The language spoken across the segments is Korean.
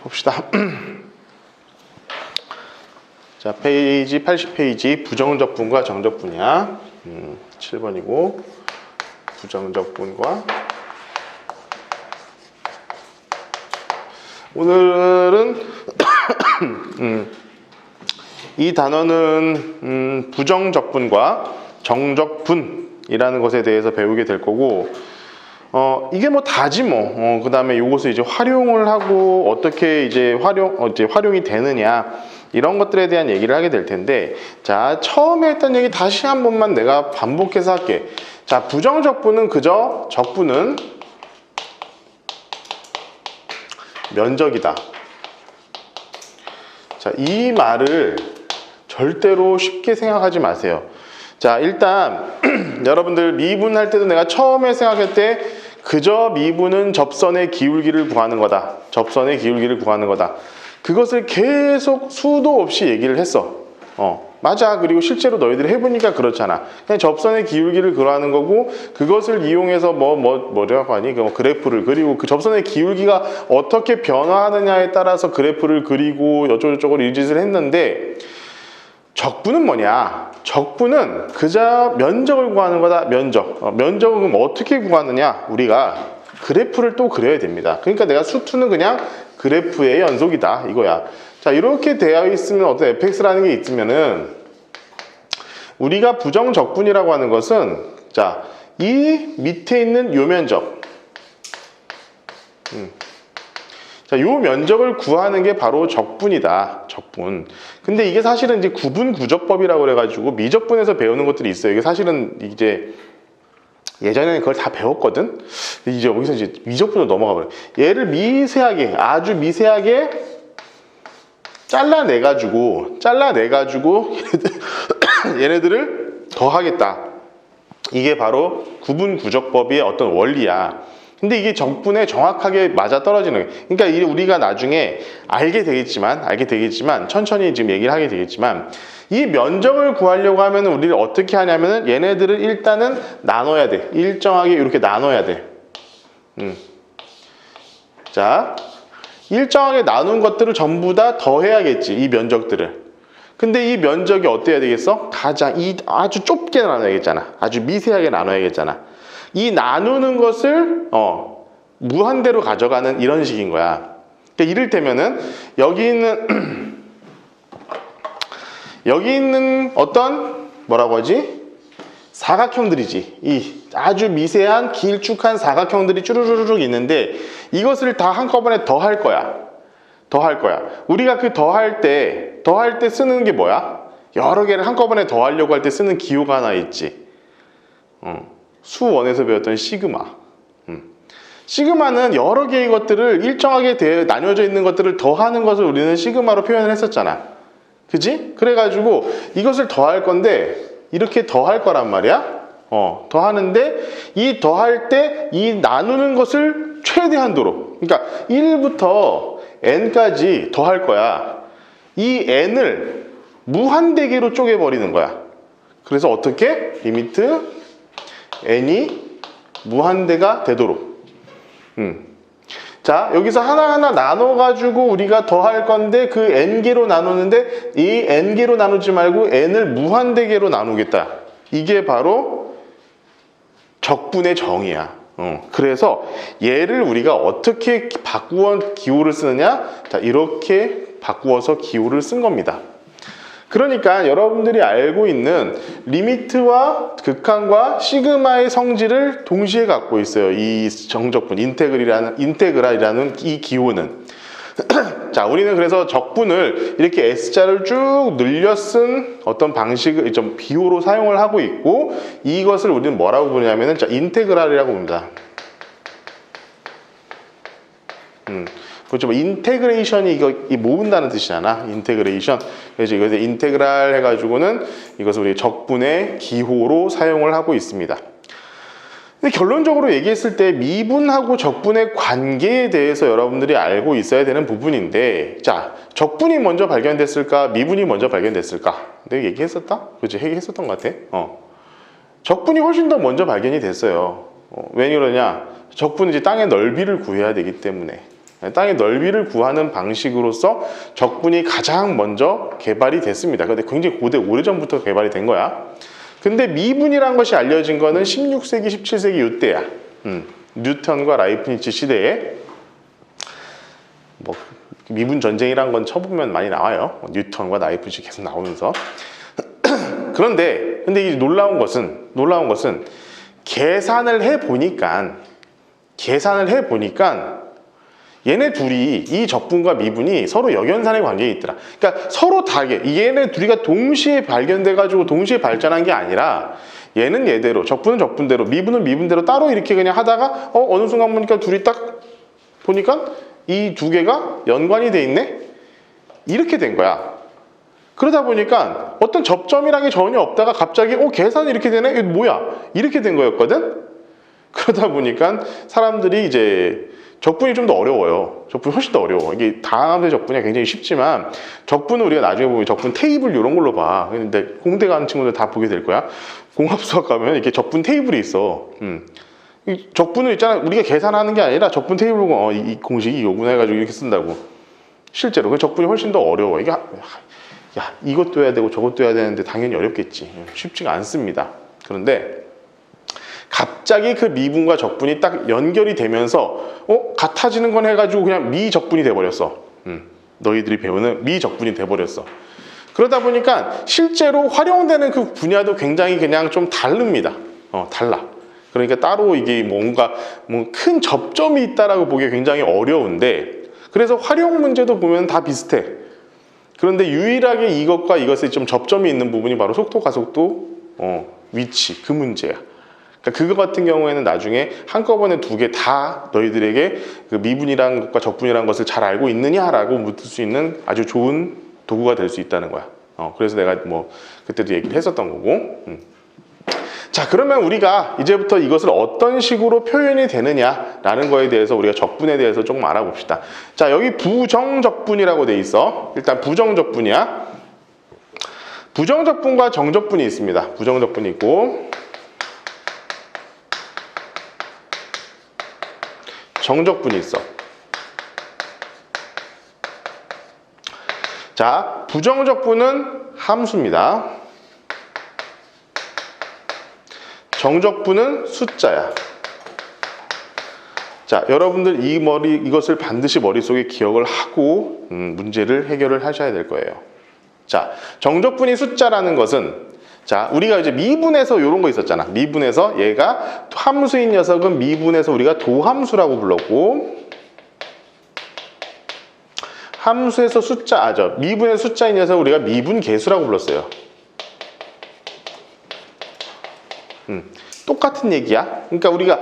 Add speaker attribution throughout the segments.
Speaker 1: 봅시다. 자, 페이지 80페이지 부정적분과 정적분이야. 7번이고 부정적분과 오늘은 이 단어는 부정적분과 정적분이라는 것에 대해서 배우게 될 거고 이게 뭐 다지 뭐. 그 다음에 이것을 이제 활용을 하고 어떻게 이제 활용이 되느냐 이런 것들에 대한 얘기를 하게 될 텐데, 자, 처음에 했던 얘기 다시 한 번만 내가 반복해서 할게. 자, 부정적분은 그저 적분은 면적이다. 자, 이 말을 절대로 쉽게 생각하지 마세요. 자, 일단 여러분들 미분할 때도 내가 처음에 생각할 때 그저 미분은 접선의 기울기를 구하는 거다. 접선의 기울기를 구하는 거다. 그것을 계속 수도 없이 얘기를 했어. 맞아. 그리고 실제로 너희들이 해보니까 그렇잖아. 그냥 접선의 기울기를 구하는 거고, 그것을 이용해서 뭐라고 하니? 그래프를 그리고 그 접선의 기울기가 어떻게 변화하느냐에 따라서 그래프를 그리고 어쩌고저쩌고 이 짓을 했는데, 적분은 뭐냐? 적분은 그저 면적을 구하는 거다. 면적. 면적은 그럼 어떻게 구하느냐? 우리가 그래프를 또 그려야 됩니다. 그러니까 내가 수투는 그냥 그래프의 연속이다 이거야. 자, 이렇게 되어 있으면 어떤 fx라는 게 있으면은 우리가 부정적분이라고 하는 것은, 자, 이 밑에 있는 요 면적, 자, 요 면적을 구하는 게 바로 적분이다. 적분. 근데 이게 사실은 이제 구분구적법이라고 그래가지고 미적분에서 배우는 것들이 있어요. 이게 사실은 이제 예전에는 그걸 다 배웠거든. 이제 여기서 이제 미적분으로 넘어가 버려. 얘를 미세하게, 아주 미세하게 잘라내가지고 얘네들을 더하겠다. 이게 바로 구분구적법의 어떤 원리야. 근데 이게 적분에 정확하게 맞아 떨어지는 거예요. 그러니까 우리가 나중에 알게 되겠지만 천천히 지금 얘기를 하게 되겠지만, 이 면적을 구하려고 하면 우리를 어떻게 하냐면은 얘네들을 일단은 나눠야 돼. 일정하게 이렇게 나눠야 돼. 자, 일정하게 나눈 것들을 전부 다 더해야겠지, 이 면적들을. 근데 이 면적이 어때야 되겠어? 아주 좁게 나눠야겠잖아. 아주 미세하게 나눠야겠잖아. 이 나누는 것을 무한대로 가져가는 이런 식인 거야. 그러니까 이를테면은 여기 있는 어떤 뭐라고 하지? 사각형들이지. 이 아주 미세한 길쭉한 사각형들이 쭈루루룩 있는데 이것을 다 한꺼번에 더할 거야. 우리가 그 더할 때 쓰는 게 뭐야? 여러 개를 한꺼번에 더하려고 할 때 쓰는 기호가 하나 있지. 수원에서 배웠던 시그마. 시그마는 여러 개의 것들을 일정하게 나뉘어져 있는 것들을 더하는 것을 우리는 시그마로 표현을 했었잖아. 그지? 그래가지고 이것을 더할 건데 이렇게 더할 거란 말이야. 더하는데 이 더할 때 이 나누는 것을 최대한도로, 그러니까 1부터 n까지 더할 거야. 이 n을 무한대계로 쪼개버리는 거야. 그래서 어떻게? 리미트 n이 무한대가 되도록. 자, 여기서 하나하나 나눠가지고 우리가 더할 건데 그 n개로 나누는데 이 n개로 나누지 말고 n을 무한대개로 나누겠다. 이게 바로 적분의 정의야. 그래서 얘를 우리가 어떻게 바꾸어 기호를 쓰느냐? 자, 이렇게 바꾸어서 기호를 쓴 겁니다. 그러니까 여러분들이 알고 있는 리미트와 극한과 시그마의 성질을 동시에 갖고 있어요. 이 정적분, 인테그랄이라는 이 기호는. 자, 우리는 그래서 적분을 이렇게 S자를 쭉 늘려 쓴 어떤 방식을 좀 비호로 사용을 하고 있고, 이것을 우리는 뭐라고 부르냐면은, 자, 인테그랄이라고 부릅니다. 그렇죠. 인테그레이션이 이 모은다는 뜻이잖아. 인테그레이션. 그래서 이것을 인테그랄 해가지고는 이것을 우리 적분의 기호로 사용을 하고 있습니다. 근데 결론적으로 얘기했을 때 미분하고 적분의 관계에 대해서 여러분들이 알고 있어야 되는 부분인데, 자, 적분이 먼저 발견됐을까? 미분이 먼저 발견됐을까? 내가 얘기했었다? 그치? 얘기했었던 것 같아. 적분이 훨씬 더 먼저 발견이 됐어요. 왜 그러냐? 적분은 이제 땅의 넓이를 구해야 되기 때문에. 땅의 넓이를 구하는 방식으로서 적분이 가장 먼저 개발이 됐습니다. 근데 굉장히 오래전부터 개발이 된 거야. 근데 미분이란 것이 알려진 거는 16세기, 17세기 이때야. 뉴턴과 라이프니츠 시대에 뭐 미분 전쟁이란 건 쳐보면 많이 나와요. 뉴턴과 라이프니츠 계속 나오면서. 그런데 근데 이 놀라운 것은 계산을 해 보니까 얘네 둘이 이 적분과 미분이 서로 역연산의 관계에 있더라. 그러니까 서로 다르게 얘네 둘이가 동시에 발견돼 가지고 동시에 발전한 게 아니라 얘는 얘대로, 적분은 적분대로, 미분은 미분대로 따로 이렇게 그냥 하다가 어느 순간 보니까 둘이 딱 보니까 이 두 개가 연관이 돼 있네? 이렇게 된 거야. 그러다 보니까 어떤 접점이란 게 전혀 없다가 갑자기 계산이 이렇게 되네? 이거 뭐야? 이렇게 된 거였거든? 그러다 보니까 사람들이 이제 적분이 좀 더 어려워요. 적분이 훨씬 더 어려워. 이게 다음의 적분이 굉장히 쉽지만 적분은 우리가 나중에 보면 적분 테이블 이런 걸로 봐. 근데 공대 가는 친구들 다 보게 될 거야. 공합수학 가면 이렇게 적분 테이블이 있어. 이 적분을 있잖아. 우리가 계산하는 게 아니라 적분 테이블 보고 이 공식이 이거구나 해가지고 이렇게 쓴다고. 실제로 그 적분이 훨씬 더 어려워. 이게 이것도 해야 되고 저것도 해야 되는데 당연히 어렵겠지. 쉽지가 않습니다. 그런데 갑자기 그 미분과 적분이 딱 연결이 되면서 같아지는 건 해가지고 그냥 미적분이 돼버렸어. 너희들이 배우는 미적분이 돼버렸어. 그러다 보니까 실제로 활용되는 그 분야도 굉장히 그냥 좀 다릅니다. 달라. 그러니까 따로 이게 뭔가 큰 접점이 있다라고 보기 굉장히 어려운데, 그래서 활용 문제도 보면 다 비슷해. 그런데 유일하게 이것과 이것에 좀 접점이 있는 부분이 바로 속도, 가속도, 위치, 그 문제야. 그러니까 그거 같은 경우에는 나중에 한꺼번에 두 개 다 너희들에게 그 미분이란 것과 적분이란 것을 잘 알고 있느냐라고 묻을 수 있는 아주 좋은 도구가 될 수 있다는 거야. 그래서 내가 그때도 얘기를 했었던 거고. 자, 그러면 우리가 이제부터 이것을 어떤 식으로 표현이 되느냐라는 거에 대해서 우리가 적분에 대해서 조금 알아봅시다. 자, 여기 부정적분이라고 돼 있어. 일단 부정적분이야. 부정적분과 정적분이 있습니다. 부정적분이 있고 정적분이 있어. 자, 부정적분은 함수입니다. 정적분은 숫자야. 자, 여러분들 이것을 반드시 머릿속에 기억을 하고 문제를 해결을 하셔야 될 거예요. 자, 정적분이 숫자라는 것은, 자, 우리가 이제 미분에서 이런 거 있었잖아. 미분에서 얘가 함수인 녀석은 미분에서 우리가 도함수라고 불렀고, 함수에서 미분의 숫자인 녀석 우리가 미분계수라고 불렀어요. 똑같은 얘기야. 그러니까 우리가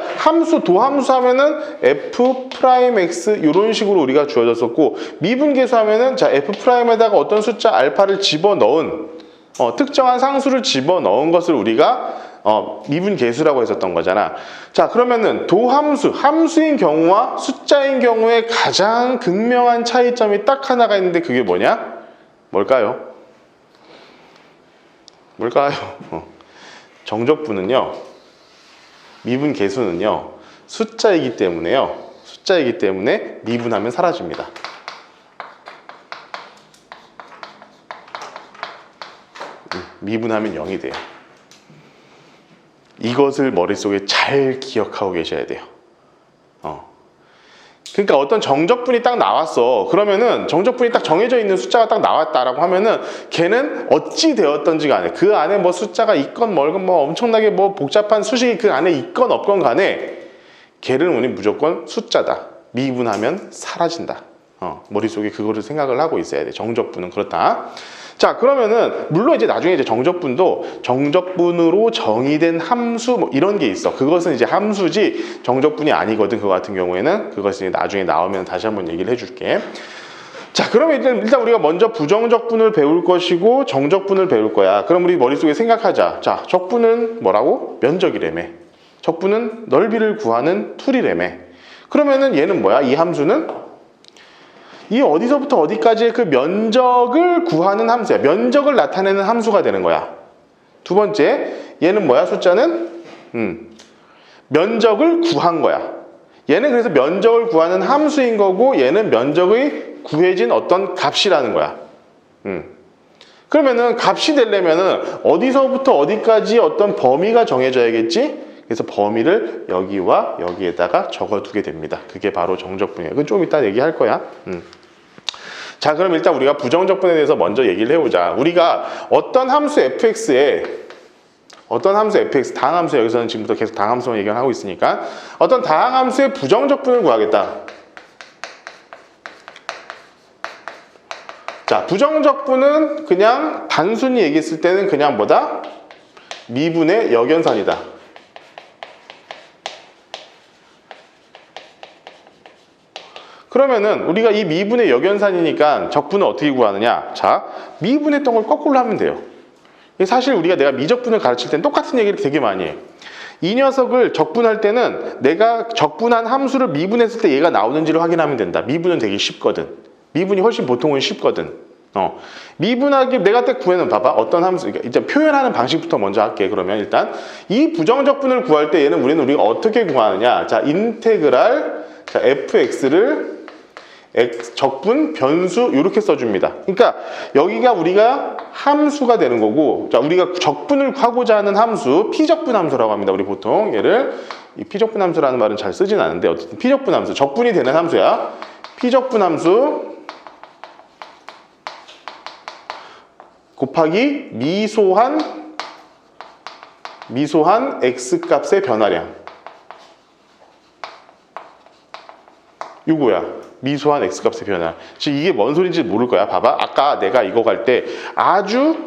Speaker 1: 도함수 하면은 f'(x) 이런 식으로 우리가 주어졌었고, 미분계수 하면은 자, f'에다가 어떤 숫자 알파를 집어넣은 특정한 상수를 집어넣은 것을 우리가 미분계수라고 했었던 거잖아. 자, 그러면은 함수인 경우와 숫자인 경우에 가장 극명한 차이점이 딱 하나가 있는데 그게 뭐냐? 뭘까요? 정적분은요, 미분계수는요, 숫자이기 때문에 미분하면 사라집니다. 미분하면 0이 돼요. 이것을 머릿속에 잘 기억하고 계셔야 돼요. 그러니까 어떤 정적분이 딱 나왔어. 그러면은 정적분이 딱 정해져 있는 숫자가 딱 나왔다라고 하면은 걔는 어찌 되었던지 간에 그 안에 뭐 숫자가 있건 멀건 뭐 엄청나게 뭐 복잡한 수식이 그 안에 있건 없건 간에 걔는 우리 무조건 숫자다. 미분하면 사라진다. 머릿속에 그거를 생각을 하고 있어야 돼. 정적분은 그렇다. 자, 그러면은 물론 이제 나중에 이제 정적분도 정적분으로 정의된 함수 뭐 이런 게 있어. 그것은 이제 함수지 정적분이 아니거든. 그거 같은 경우에는 그것이 나중에 나오면 다시 한번 얘기를 해줄게. 자, 그러면 일단 우리가 먼저 부정적분을 배울 것이고 정적분을 배울 거야. 그럼 우리 머릿속에 생각하자. 자, 적분은 뭐라고? 면적이래매. 적분은 넓이를 구하는 툴이래매. 그러면은 얘는 뭐야? 이 함수는 이 어디서부터 어디까지의 그 면적을 구하는 함수야. 면적을 나타내는 함수가 되는 거야. 두 번째, 얘는 뭐야? 숫자는 면적을 구한 거야. 얘는 그래서 면적을 구하는 함수인 거고 얘는 면적의 구해진 어떤 값이라는 거야. 그러면은 값이 되려면은 어디서부터 어디까지 어떤 범위가 정해져야겠지? 그래서 범위를 여기와 여기에다가 적어두게 됩니다. 그게 바로 정적분이에요. 그건 좀 이따 얘기할 거야. 자, 그럼 일단 우리가 부정적분에 대해서 먼저 얘기를 해보자. 우리가 어떤 함수 fx에 다항함수, 여기서는 지금부터 계속 다항함수만 얘기를 하고 있으니까 어떤 다항함수의 부정적분을 구하겠다. 자, 부정적분은 그냥 단순히 얘기했을 때는 그냥 뭐다? 미분의 역연산이다. 그러면은 우리가 이 미분의 역연산이니까 적분을 어떻게 구하느냐? 자, 미분했던 걸 거꾸로 하면 돼요. 사실 우리가 내가 미적분을 가르칠 때는 똑같은 얘기를 되게 많이 해요. 이 녀석을 적분할 때는 내가 적분한 함수를 미분했을 때 얘가 나오는지를 확인하면 된다. 미분은 되게 쉽거든. 미분이 훨씬 보통은 쉽거든. 미분하기 내가 딱 구해는 봐봐. 어떤 함수, 그러니까 일단 표현하는 방식부터 먼저 할게. 그러면 일단 이 부정적분을 구할 때 얘는 우리가 어떻게 구하느냐? 자, 인테그랄 자, fx를 적분 변수 이렇게 써줍니다. 그러니까 여기가 우리가 함수가 되는 거고, 자, 우리가 적분을 하고자 하는 함수 피적분 함수라고 합니다. 우리 보통 얘를 이 피적분 함수라는 말은 잘 쓰진 않은데 어쨌든 피적분 함수, 적분이 되는 함수야. 피적분 함수 곱하기 미소한 x 값의 변화량. 이거야. 미소한 x값의 변화. 지금 이게 뭔 소리인지 모를 거야. 봐봐. 아까 내가 이거 갈 때 아주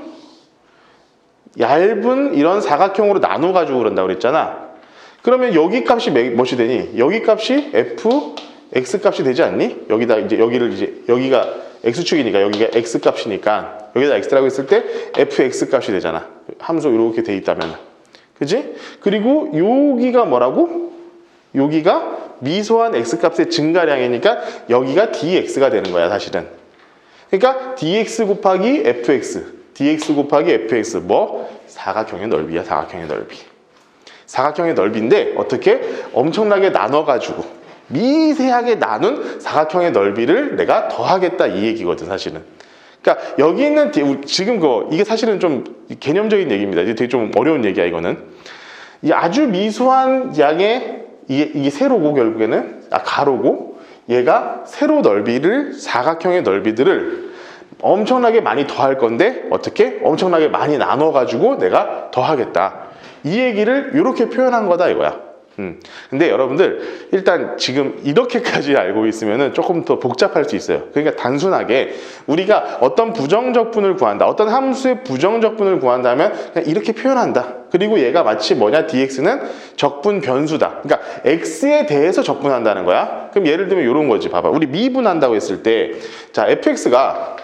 Speaker 1: 얇은 이런 사각형으로 나눠가지고 그런다고 그랬잖아. 그러면 여기 값이 무엇이 되니? 여기 값이 x 값이 되지 않니? 여기다 이제 여기가 x축이니까 여기가 x 값이니까 여기다 x라고 했을 때 fx 값이 되잖아. 함수 이렇게 돼 있다면. 그지? 그리고 여기가 뭐라고? 여기가 미소한 x값의 증가량이니까 여기가 dx가 되는 거야 사실은. 그러니까 dx 곱하기 fx 뭐? 사각형의 넓이야. 사각형의 넓이인데 어떻게? 엄청나게 나눠가지고 미세하게 나눈 사각형의 넓이를 내가 더하겠다 이 얘기거든 사실은. 그러니까 여기 있는 지금 이게 사실은 좀 개념적인 얘기입니다. 이게 되게 좀 어려운 얘기야 이거는. 이 아주 미소한 양의 이게 세로고 결국에는 가로고 얘가 세로 넓이를 사각형의 넓이들을 엄청나게 많이 더할 건데 어떻게? 엄청나게 많이 나눠가지고 내가 더하겠다. 이 얘기를 이렇게 표현한 거다 이거야. 근데 여러분들 일단 지금 이렇게까지 알고 있으면 조금 더 복잡할 수 있어요. 그러니까 단순하게 우리가 어떤 부정적분을 구한다, 어떤 함수의 부정적분을 구한다면 그냥 이렇게 표현한다. 그리고 얘가 마치 뭐냐? dx는 적분 변수다. 그러니까 x에 대해서 적분한다는 거야. 그럼 예를 들면 이런 거지. 봐봐. 우리 미분한다고 했을 때 자, fx가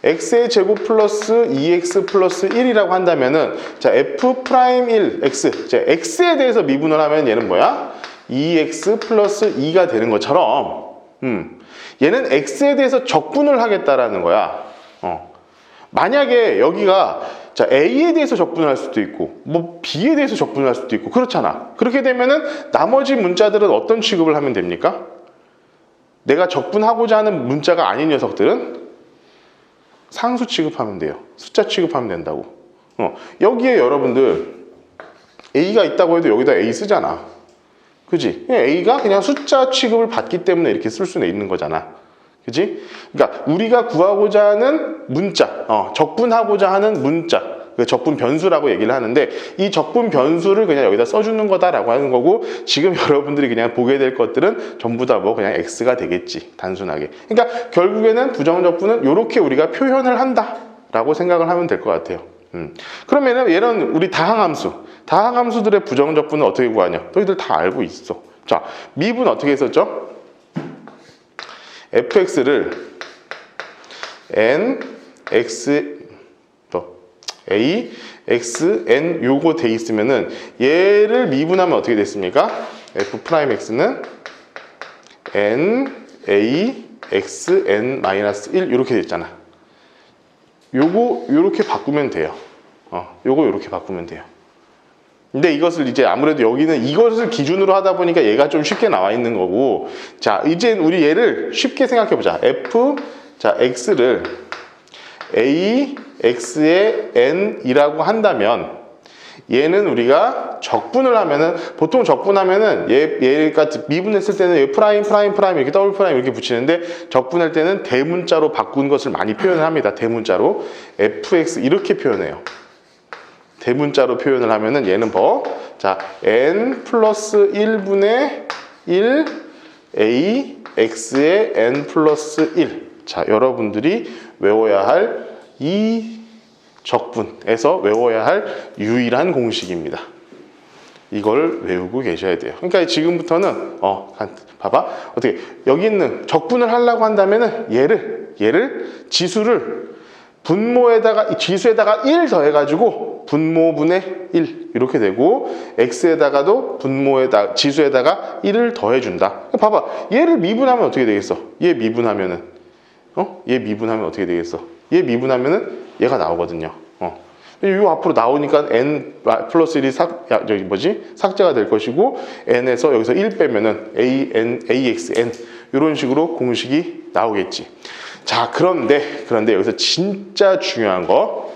Speaker 1: x의 제곱 플러스 2x 플러스 1이라고 한다면은 자 f'1 x 자, x에 대해서 미분을 하면 얘는 뭐야? 2x 플러스 2가 되는 것처럼 얘는 x에 대해서 적분을 하겠다라는 거야. 만약에 여기가 자 a에 대해서 적분을 할 수도 있고 뭐 b에 대해서 적분을 할 수도 있고 그렇잖아. 그렇게 되면은 나머지 문자들은 어떤 취급을 하면 됩니까? 내가 적분하고자 하는 문자가 아닌 녀석들은 상수 취급하면 돼요. 숫자 취급하면 된다고. 여기에 여러분들 A가 있다고 해도 여기다 A 쓰잖아. 그지? A가 그냥 숫자 취급을 받기 때문에 이렇게 쓸 수는 있는 거잖아. 그지? 그러니까 우리가 구하고자 하는 문자, 적분하고자 하는 문자, 적분 변수라고 얘기를 하는데 이 적분 변수를 그냥 여기다 써주는 거다라고 하는 거고 지금 여러분들이 그냥 보게 될 것들은 전부 다 뭐 그냥 x가 되겠지 단순하게. 그러니까 결국에는 부정적분은 이렇게 우리가 표현을 한다라고 생각을 하면 될 것 같아요. 그러면은 얘는 우리 다항함수들의 부정적분은 어떻게 구하냐? 너희들 다 알고 있어. 자, 미분 어떻게 했었죠? fx를 n x a, x, n 요거 돼 있으면은 얘를 미분하면 어떻게 됐습니까? f'x는 n, a, x, n-1 이렇게 됐잖아. 요거 요렇게 바꾸면 돼요. 요거 요렇게 바꾸면 돼요. 근데 이것을 이제 아무래도 여기는 이것을 기준으로 하다 보니까 얘가 좀 쉽게 나와 있는 거고, 자, 이제 우리 얘를 쉽게 생각해 보자. 자, x를 a, x의 n이라고 한다면, 얘는 우리가 적분을 하면은, 보통 적분하면은 얘가 미분했을 때는 얘 프라임 이렇게 더블 프라임 이렇게 붙이는데, 적분할 때는 대문자로 바꾼 것을 많이 표현을 합니다. 대문자로 fx 이렇게 표현해요. 대문자로 표현을 하면은 얘는 자, n 플러스 1분의 1 a x의 n 플러스 1. 자, 여러분들이 외워야 할 이 적분에서 외워야 할 유일한 공식입니다. 이걸 외우고 계셔야 돼요. 그러니까 지금부터는 봐봐. 어떻게 여기 있는 적분을 하려고 한다면은 얘를 지수를 지수에다가 1 더해가지고 분모분의 1 이렇게 되고, x에다가도 지수에다가 1을 더해준다. 봐봐, 얘를 미분하면 어떻게 되겠어? 얘 미분하면 어떻게 되겠어? 얘 미분하면은 얘가 나오거든요. 이 앞으로 나오니까 n 플러스 1이 삭제가 될 것이고, n에서 여기서 1 빼면은 axn 이런 식으로 공식이 나오겠지. 자, 그런데 여기서 진짜 중요한 거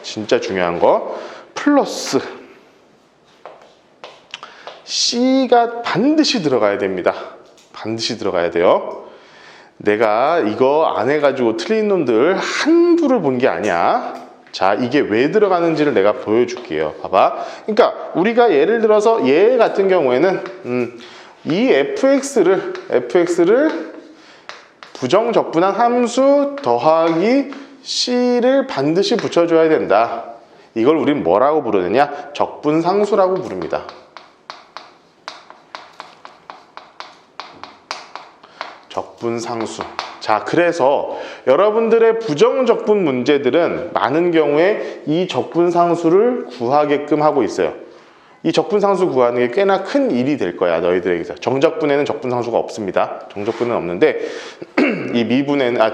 Speaker 1: 플러스 c가 반드시 들어가야 됩니다. 반드시 들어가야 돼요. 내가 이거 안 해가지고 틀린 놈들 한두를 본 게 아니야. 자, 이게 왜 들어가는지를 내가 보여줄게요. 봐봐. 그러니까 우리가 예를 들어서 얘 같은 경우에는 이 fx를 부정적분한 함수 더하기 c를 반드시 붙여줘야 된다. 이걸 우린 뭐라고 부르느냐? 적분상수라고 부릅니다. 적분상수. 자, 그래서 여러분들의 부정적분 문제들은 많은 경우에 이 적분상수를 구하게끔 하고 있어요. 이 적분상수 구하는 게 꽤나 큰 일이 될 거야, 너희들에게서. 정적분에는 적분상수가 없습니다. 정적분은 없는데 이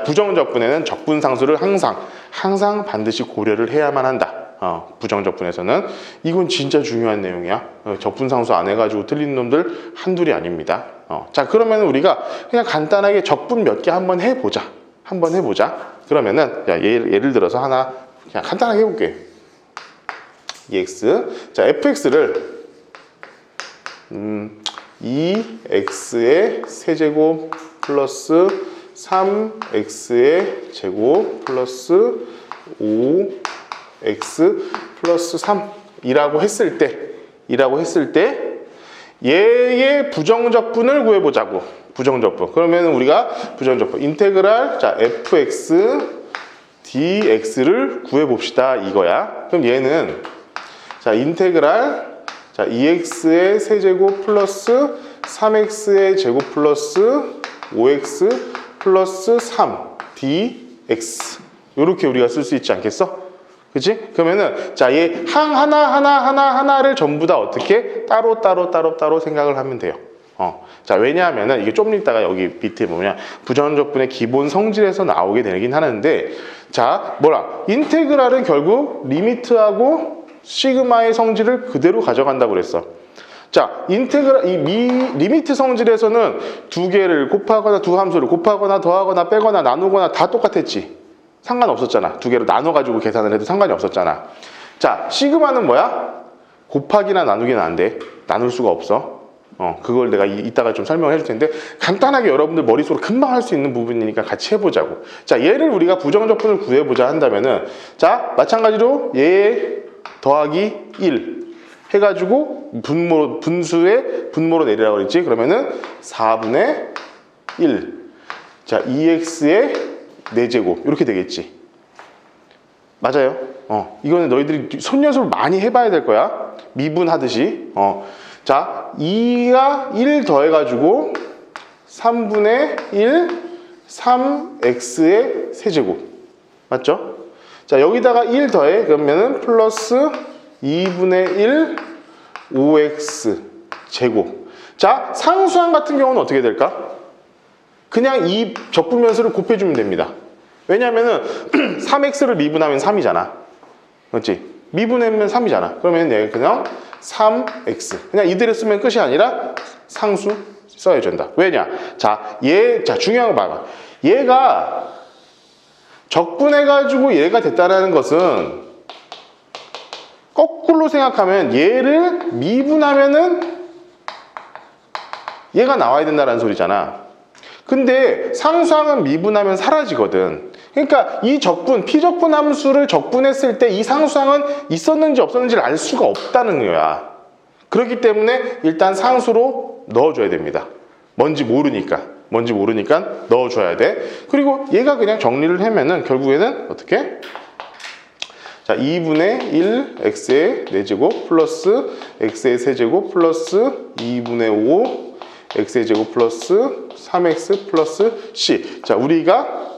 Speaker 1: 부정적분에는 적분상수를 항상 반드시 고려를 해야만 한다. 부정적분에서는. 이건 진짜 중요한 내용이야. 적분상수 안 해가지고 틀린 놈들 한둘이 아닙니다. 자, 그러면 우리가 그냥 간단하게 적분 몇 개 한번 해보자. 그러면은 예를 들어서 하나 그냥 간단하게 해볼게. EX. 자, fx를 2x의 세제곱 플러스 3x의 제곱 플러스 5x 플러스 3이라고 했을 때 얘의 부정적분을 구해보자고. 부정적분. 그러면 우리가 부정적분 인테그랄 fx dx를 구해봅시다 이거야. 그럼 얘는 인테그랄 2x의 세제곱 플러스 3x의 제곱 플러스 5x 플러스 3 dx 이렇게 우리가 쓸 수 있지 않겠어? 그치? 그러면은 얘 항 하나를 전부 다 어떻게 따로 생각을 하면 돼요. 자, 왜냐하면은 이게 좀 이따가 여기 밑에 보면 부정적분의 기본 성질에서 나오게 되긴 하는데, 자, 인테그랄은 결국 리미트하고 시그마의 성질을 그대로 가져간다고 그랬어. 자, 인테그랄 리미트 성질에서는 두 개를 곱하거나 두 함수를 곱하거나 더하거나 빼거나 나누거나 다 똑같았지. 상관없었잖아. 두 개로 나눠가지고 계산을 해도 상관이 없었잖아. 자, 시그마는 뭐야? 곱하기나 나누기는 안 돼. 나눌 수가 없어. 그걸 내가 이따가 좀 설명을 해줄 텐데, 간단하게 여러분들 머릿속으로 금방 할 수 있는 부분이니까 같이 해보자고. 자, 얘를 우리가 부정적분을 구해보자 한다면은, 자, 마찬가지로 얘 더하기 1 해가지고 분수의 분모로 내리라고 그랬지. 그러면은 4분의 1. 자, 2x의 4제곱 이렇게 되겠지. 맞아요. 이거는 너희들이 손연습을 많이 해봐야 될 거야. 미분하듯이. 자, 2가 1 더해가지고 3분의 1 3x의 세제곱. 맞죠? 자, 여기다가 1 더해. 그러면은 플러스 2분의 1 5x 제곱. 자, 상수항 같은 경우는 어떻게 될까? 그냥 이 적분면수를 곱해주면 됩니다. 왜냐면은 3x를 미분하면 3이잖아. 그렇지? 미분하면 3이잖아. 그러면 얘 그냥 3x. 그냥 이대로 쓰면 끝이 아니라 상수 써야 된다. 왜냐? 자, 중요한 거 봐봐. 얘가 적분해가지고 얘가 됐다는 것은 거꾸로 생각하면 얘를 미분하면은 얘가 나와야 된다는 소리잖아. 근데 상수항은 미분하면 사라지거든. 그러니까 이 적분, 피적분 함수를 적분했을 때 이 상수항은 있었는지 없었는지를 알 수가 없다는 거야. 그렇기 때문에 일단 상수로 넣어줘야 됩니다. 뭔지 모르니까 넣어줘야 돼. 그리고 얘가 그냥 정리를 하면은 결국에는 어떻게? 자, 2분의 1 x의 4제곱 플러스 x의 세제곱 플러스 2분의 5 x의 제곱 플러스 3x 플러스 c. 자, 우리가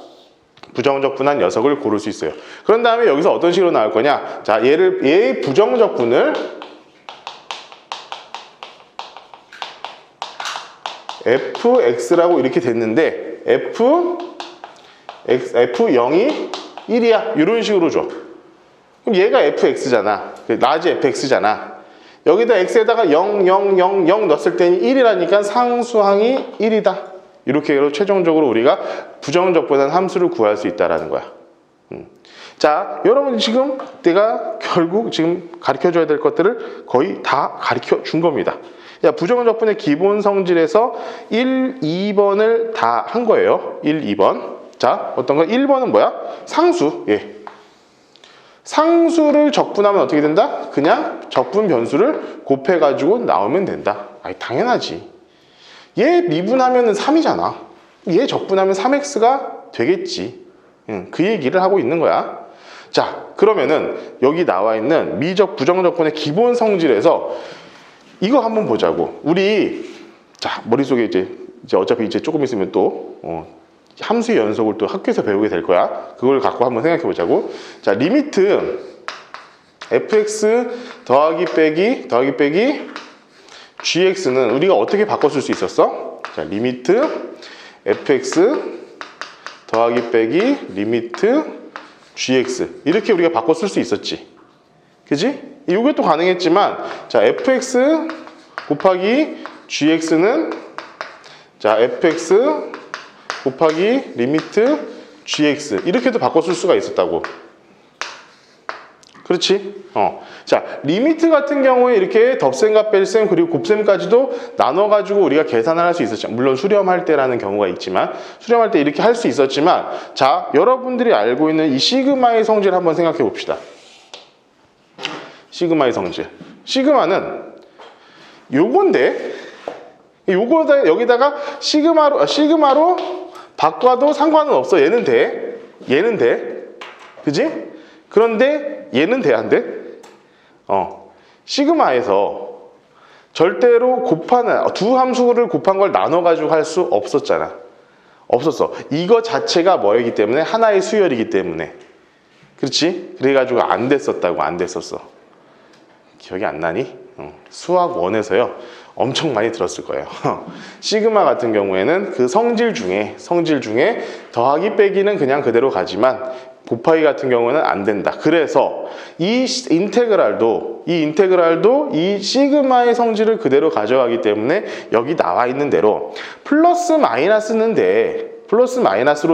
Speaker 1: 부정적분한 녀석을 고를 수 있어요. 그런 다음에 여기서 어떤 식으로 나올 거냐? 자, 얘의 부정적분을 fx라고 이렇게 됐는데 f0이 1이야. 이런 식으로 줘. 그럼 얘가 fx잖아. 라지 fx잖아. 여기다 x에다가 0, 0, 0, 0 넣었을 때는 1이라니까 상수항이 1이다. 이렇게 해서 최종적으로 우리가 부정적분한 함수를 구할 수 있다는 거야. 자, 여러분 지금 내가 결국 지금 가르쳐줘야 될 것들을 거의 다 가르쳐 준 겁니다. 야, 부정적분의 기본 성질에서 1, 2번을 다 한 거예요. 1, 2번. 자, 어떤 거? 1번은 뭐야? 상수. 예. 상수를 적분하면 어떻게 된다? 그냥 적분 변수를 곱해가지고 나오면 된다. 아니, 당연하지. 얘 미분하면 3이잖아. 얘 적분하면 3x가 되겠지. 그 얘기를 하고 있는 거야. 자, 그러면은 여기 나와 있는 미적 부정적분의 기본 성질에서 이거 한번 보자고. 우리 자, 머릿속에 이제 어차피 이제 조금 있으면 또 함수의 연속을 또 학교에서 배우게 될 거야. 그걸 갖고 한번 생각해 보자고. 자, 리미트 fx 더하기 빼기 gx는 우리가 어떻게 바꿔쓸 수 있었어? 자, 리미트 fx 더하기 빼기 리미트 gx 이렇게 우리가 바꿔쓸 수 있었지. 그지? 이게 또 가능했지만 자, fx 곱하기 gx는 자, fx 곱하기 리미트 gx 이렇게도 바꿔쓸 수가 있었다고. 그렇지? 자, 리미트 같은 경우에 이렇게 덧셈과 뺄셈 그리고 곱셈까지도 나눠가지고 우리가 계산을 할 수 있었죠. 물론 수렴할 때라는 경우가 있지만 수렴할 때 이렇게 할 수 있었지만 자, 여러분들이 알고 있는 이 시그마의 성질 한번 생각해 봅시다. 시그마의 성질. 시그마는 요건데 요거다 여기다가 시그마로 바꿔도 상관은 없어. 얘는 돼. 그지? 그런데 얘는 돼, 안 돼? 시그마에서 절대로 두 함수를 곱한 걸 나눠가지고 할 수 없었잖아. 없었어. 이거 자체가 뭐이기 때문에 하나의 수열이기 때문에. 그렇지? 그래가지고 안 됐었어. 기억이 안 나니? 수학 1에서요. 엄청 많이 들었을 거예요. 시그마 같은 경우에는 그 성질 중에 더하기 빼기는 그냥 그대로 가지만 곱하기 같은 경우는 안 된다. 그래서 이 인테그랄도 이 시그마의 성질을 그대로 가져가기 때문에 여기 나와 있는 대로 플러스 마이너스로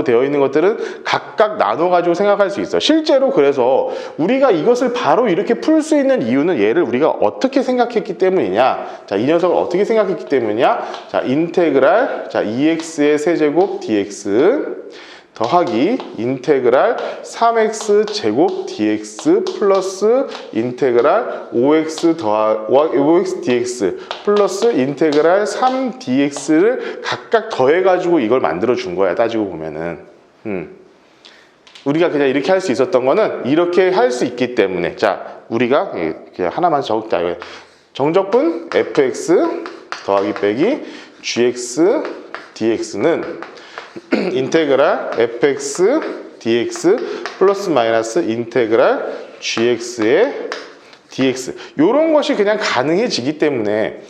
Speaker 1: 되어 있는 것들은 각각 나눠가지고 생각할 수 있어. 실제로 그래서 우리가 이것을 바로 이렇게 풀 수 있는 이유는 얘를 우리가 어떻게 생각했기 때문이냐. 자, 이 녀석을 어떻게 생각했기 때문이냐. 자, 인테그랄, 자, 2x의 세제곱 dx 더하기 인테그랄 3x 제곱 dx 플러스 인테그랄 5x dx 플러스 인테그랄 3dx를 각각 더해가지고 이걸 만들어 준 거야. 따지고 보면은 우리가 그냥 이렇게 할 수 있었던 거는 이렇게 할 수 있기 때문에 자, 우리가 그냥 하나만 적자. 정적분 fx 더하기 빼기 gx dx는 인테그랄 fx dx 플러스 마이너스 인테그랄 gx의 dx 요런 것이 그냥 가능하기 때문에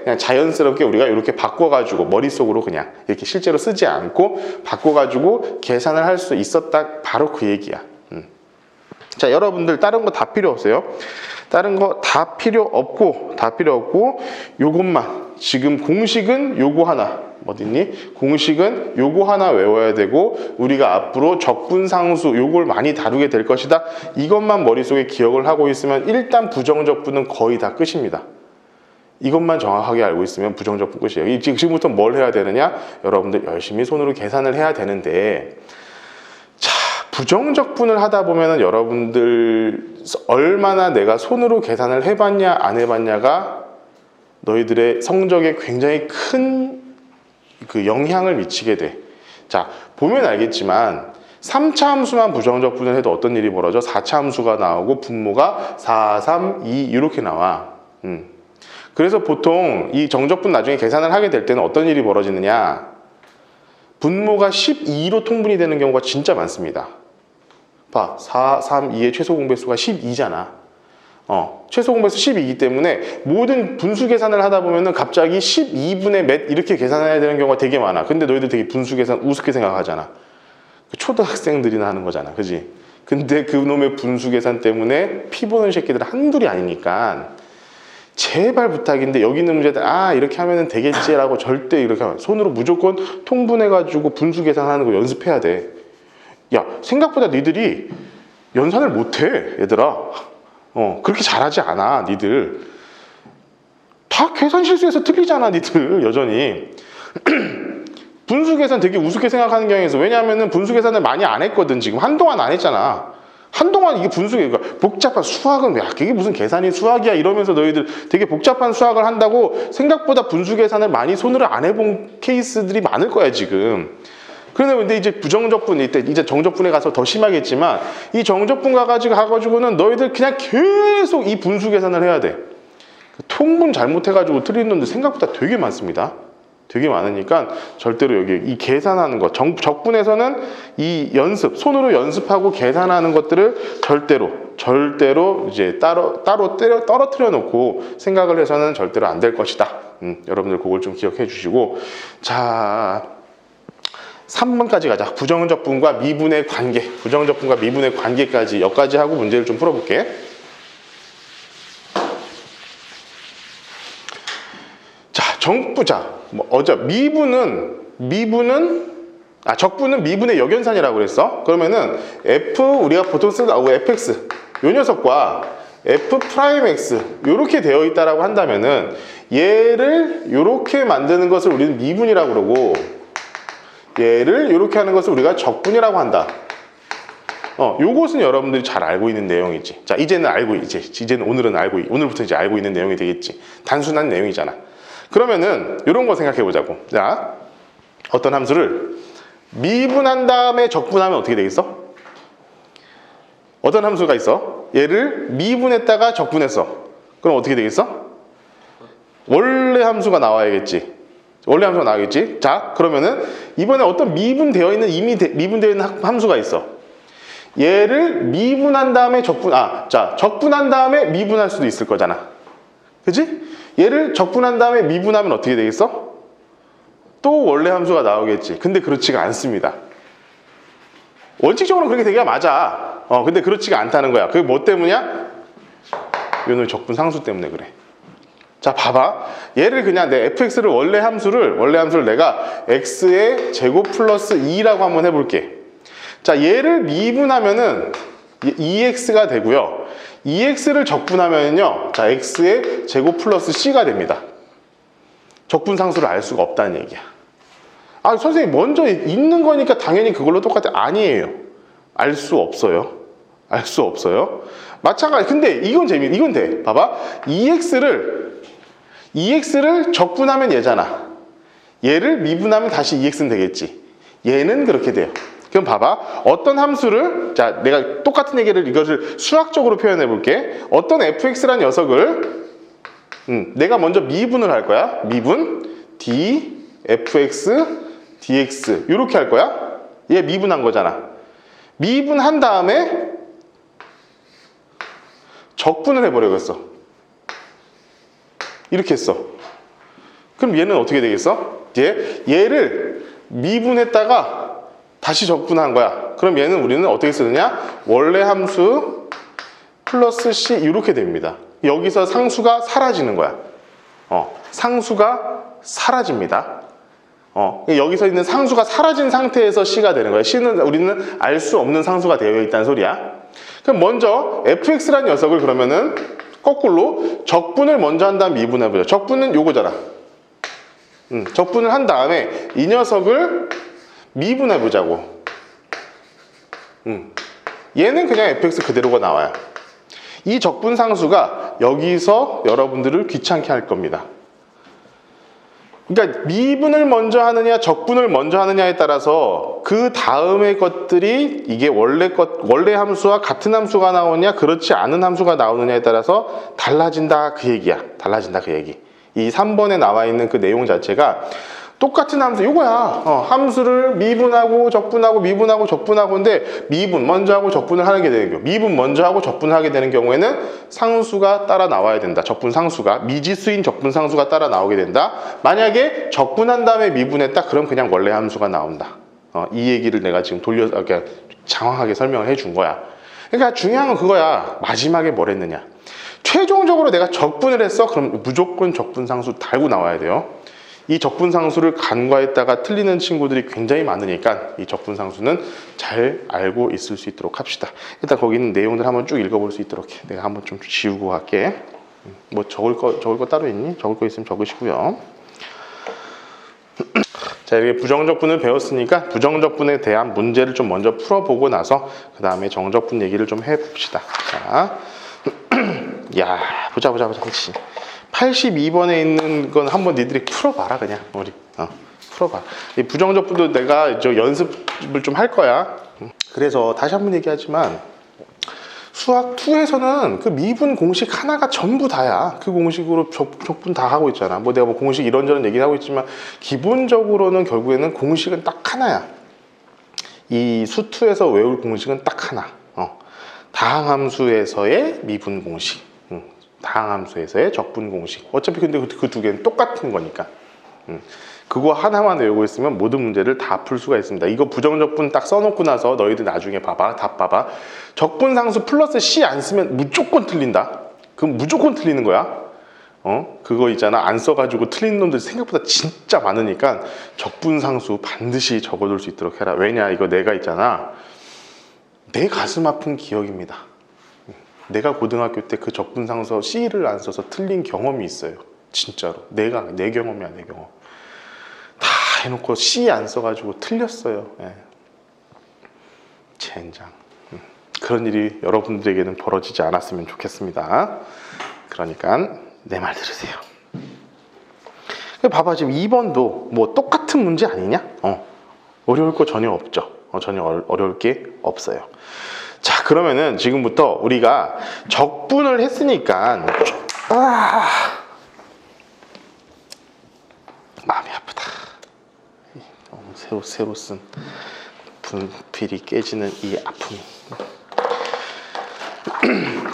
Speaker 1: 그냥 자연스럽게 우리가 이렇게 바꿔가지고 머릿속으로 그냥 이렇게 실제로 쓰지 않고 바꿔가지고 계산을 할 수 있었다. 바로 그 얘기야. 자, 여러분들 다른 거 다 필요 없어요. 다른 거 다 필요 없고 요것만, 지금 공식은 요거 하나, 어딨니? 공식은 요거 하나 외워야 되고, 우리가 앞으로 적분상수 요걸 많이 다루게 될 것이다. 이것만 머릿속에 기억을 하고 있으면 일단 부정적분은 거의 다 끝입니다. 이것만 정확하게 알고 있으면 부정적분 끝이에요. 지금부터 뭘 해야 되느냐? 여러분들 열심히 손으로 계산을 해야 되는데, 자, 부정적분을 하다 보면은 여러분들 얼마나 내가 손으로 계산을 해봤냐 안 해봤냐가 너희들의 성적에 굉장히 큰 그 영향을 미치게 돼. 자, 보면 알겠지만 3차 함수만 부정적분을 해도 어떤 일이 벌어져? 4차 함수가 나오고 분모가 4, 3, 2 이렇게 나와. 그래서 보통 이 정적분 나중에 계산을 하게 될 때는 어떤 일이 벌어지느냐? 분모가 12로 통분이 되는 경우가 진짜 많습니다. 봐, 4, 3, 2의 최소 공배수가 12잖아. 최소 공배수 12이기 때문에 모든 분수 계산을 하다 보면은 갑자기 12분의 몇 이렇게 계산해야 되는 경우가 되게 많아. 근데 너희들 되게 분수 계산 우습게 생각하잖아. 초등학생들이나 하는 거잖아. 그지? 근데 그놈의 분수 계산 때문에 피 보는 새끼들 한둘이 아니니까 제발 부탁인데 여기 있는 문제들 이렇게 하면 되겠지라고 절대 이렇게 하면 손으로 무조건 통분해가지고 분수 계산하는 거 연습해야 돼. 야, 생각보다 니들이 연산을 못해, 얘들아. 그렇게 잘하지 않아, 니들. 다 계산 실수해서 틀리잖아, 니들, 여전히. 분수 계산 되게 우습게 생각하는 경향이 있어. 왜냐하면 분수 계산을 많이 안 했거든, 지금. 한동안 안 했잖아. 한동안 이게 그러니까 복잡한 수학은 그게 무슨 계산이 수학이야 이러면서 너희들 되게 복잡한 수학을 한다고 생각보다 분수 계산을 많이 손으로 안 해본 케이스들이 많을 거야, 지금. 그런데 이제 부정적분, 이제 정적분에 가서 더 심하겠지만, 이 정적분 가가지고는 너희들 그냥 계속 이 분수 계산을 해야 돼. 통분 잘못해가지고 틀린 놈들 생각보다 되게 많습니다. 되게 많으니까 절대로 여기 이 계산하는 것, 적분에서는 이 손으로 연습하고 계산하는 것들을 절대로 이제 따로 떨어뜨려 놓고 생각을 해서는 절대로 안 될 것이다. 여러분들 그걸 좀 기억해 주시고, 자, 3번까지 가자. 부정적분과 미분의 관계까지 여기까지 하고 문제를 좀 풀어볼게. 자, 적분은 미분의 역연산이라고 그랬어. 그러면은 우리가 보통 쓰는 fx 요 녀석과 f'x 요렇게 되어 있다라고 한다면은 얘를 요렇게 만드는 것을 우리는 미분이라고 그러고, 얘를 이렇게 하는 것을 우리가 적분이라고 한다. 요것은 여러분들이 잘 알고 있는 내용이지. 자, 오늘부터 이제 알고 있는 내용이 되겠지. 단순한 내용이잖아. 그러면은 이런 거 생각해 보자고. 자, 어떤 함수를 미분한 다음에 적분하면 어떻게 되겠어? 어떤 함수가 있어? 얘를 미분했다가 적분했어. 그럼 어떻게 되겠어? 원래 함수가 나와야겠지. 자, 그러면은 이번에 어떤 이미 미분되어 있는 함수가 있어. 얘를 미분한 다음에 적분한 다음에 미분할 수도 있을 거잖아. 그치? 얘를 적분한 다음에 미분하면 어떻게 되겠어? 또 원래 함수가 나오겠지. 근데 그렇지가 않습니다. 원칙적으로 그렇게 되기가 맞아. 근데 그렇지가 않다는 거야. 그게 뭐 때문이야? 이놈의 적분 상수 때문에 그래. 자, 봐봐. 얘를 그냥 내 fx를 원래 함수를 내가 x의 제곱 플러스 2라고 한번 해볼게. 자, 얘를 미분하면은 2x가 되고요. 2x를 적분하면요, 자, x의 제곱 플러스 c가 됩니다. 적분 상수를 알 수가 없다는 얘기야. 선생님 먼저 있는 거니까 당연히 그걸로 똑같아. 아니에요. 알 수 없어요. 마찬가지. 근데 이건 돼. 봐봐. 2x를 적분하면 얘잖아. 얘를 미분하면 다시 2x는 되겠지. 얘는 그렇게 돼요. 그럼 봐봐. 어떤 함수를, 자, 내가 똑같은 얘기를 이것을 수학적으로 표현해 볼게. 어떤 fx라는 녀석을 내가 먼저 미분을 할 거야. 미분 dfx dx 이렇게 할 거야. 얘 미분한 거잖아. 미분한 다음에 적분을 해버려야겠어. 이렇게 했어. 그럼 얘는 어떻게 되겠어? 얘를 미분했다가 다시 적분한 거야. 그럼 얘는 우리는 어떻게 쓰느냐? 원래 함수 플러스 C 이렇게 됩니다. 여기서 상수가 사라지는 거야. 상수가 사라집니다. 여기서 있는 상수가 사라진 상태에서 C가 되는 거야. C는 우리는 알 수 없는 상수가 되어 있다는 소리야. 그럼 먼저 fx라는 녀석을 그러면은 거꾸로 적분을 먼저 한 다음 미분해보자. 적분은 요거잖아. 적분을 한 다음에 이 녀석을 미분해보자고. 얘는 그냥 fx 그대로가 나와요. 이 적분 상수가 여기서 여러분들을 귀찮게 할 겁니다. 그러니까 미분을 먼저 하느냐 적분을 먼저 하느냐에 따라서 그 다음의 것들이 이게 원래 함수와 같은 함수가 나오느냐 그렇지 않은 함수가 나오느냐에 따라서 달라진다 그 얘기야. 달라진다 그 얘기. 이 3번에 나와 있는 그 내용 자체가 똑같은 함수 이거야. 함수를 미분하고 적분하고 미분하고 적분하고인데 미분 먼저 하고 적분을 하게 되는 경우, 미분 먼저 하고 적분을 하게 되는 경우에는 상수가 따라 나와야 된다. 적분 상수가 미지수인 적분 상수가 따라 나오게 된다. 만약에 적분한 다음에 미분했다 그럼 그냥 원래 함수가 나온다. 이 얘기를 내가 지금 그러니까 장황하게 설명을 해준 거야. 그러니까 중요한 건 그거야. 마지막에 뭘 했느냐. 최종적으로 내가 적분을 했어. 그럼 무조건 적분 상수 달고 나와야 돼요. 이 적분상수를 간과했다가 틀리는 친구들이 굉장히 많으니까 이 적분상수는 잘 알고 있을 수 있도록 합시다. 일단 거기 있는 내용들 한번 쭉 읽어볼 수 있도록 내가 한번 좀 지우고 갈게. 뭐 적을 거 따로 있니? 적을 거 있으면 적으시고요. 자, 이렇게 부정적분을 배웠으니까 부정적분에 대한 문제를 좀 먼저 풀어보고 나서 그 다음에 정적분 얘기를 좀 해봅시다. 자, 야, 보자. 그렇지. 82번에 있는 건 한번 니들이 풀어봐라 그냥 우리 풀어봐. 이 부정적분도 내가 연습을 좀 할 거야. 그래서 다시 한번 얘기하지만 수학 2에서는 그 미분 공식 하나가 전부 다야. 그 공식으로 적분 다 하고 있잖아. 뭐 내가 뭐 공식 이런저런 얘기를 하고 있지만 기본적으로는 결국에는 공식은 딱 하나야. 이 수 2에서 외울 공식은 딱 하나. 다항함수에서의 미분 공식. 다항함수에서의 적분 공식. 어차피 근데 그 두 개는 똑같은 거니까. 그거 하나만 외우고 있으면 모든 문제를 다 풀 수가 있습니다. 이거 부정적분 딱 써놓고 나서 너희들 나중에 봐봐. 답 봐봐. 적분상수 플러스 C 안 쓰면 무조건 틀린다. 그럼 무조건 틀리는 거야. 그거 있잖아. 안 써가지고 틀린 놈들 생각보다 진짜 많으니까 적분상수 반드시 적어둘 수 있도록 해라. 왜냐 이거 내가 있잖아. 내 가슴 아픈 기억입니다. 내가 고등학교 때 그 적분상수 C를 안 써서 틀린 경험이 있어요. 진짜로. 내 경험이야, 내 경험. 다 해놓고 C 안 써가지고 틀렸어요. 예. 젠장. 그런 일이 여러분들에게는 벌어지지 않았으면 좋겠습니다. 그러니까 내 말 들으세요. 봐봐, 지금 2번도 뭐 똑같은 문제 아니냐? 어려울 거 전혀 없죠. 전혀 어려울 게 없어요. 자, 그러면은 지금부터 우리가 적분을 했으니까 마음이 아프다. 새로 쓴 분필이 깨지는 이 아픔이.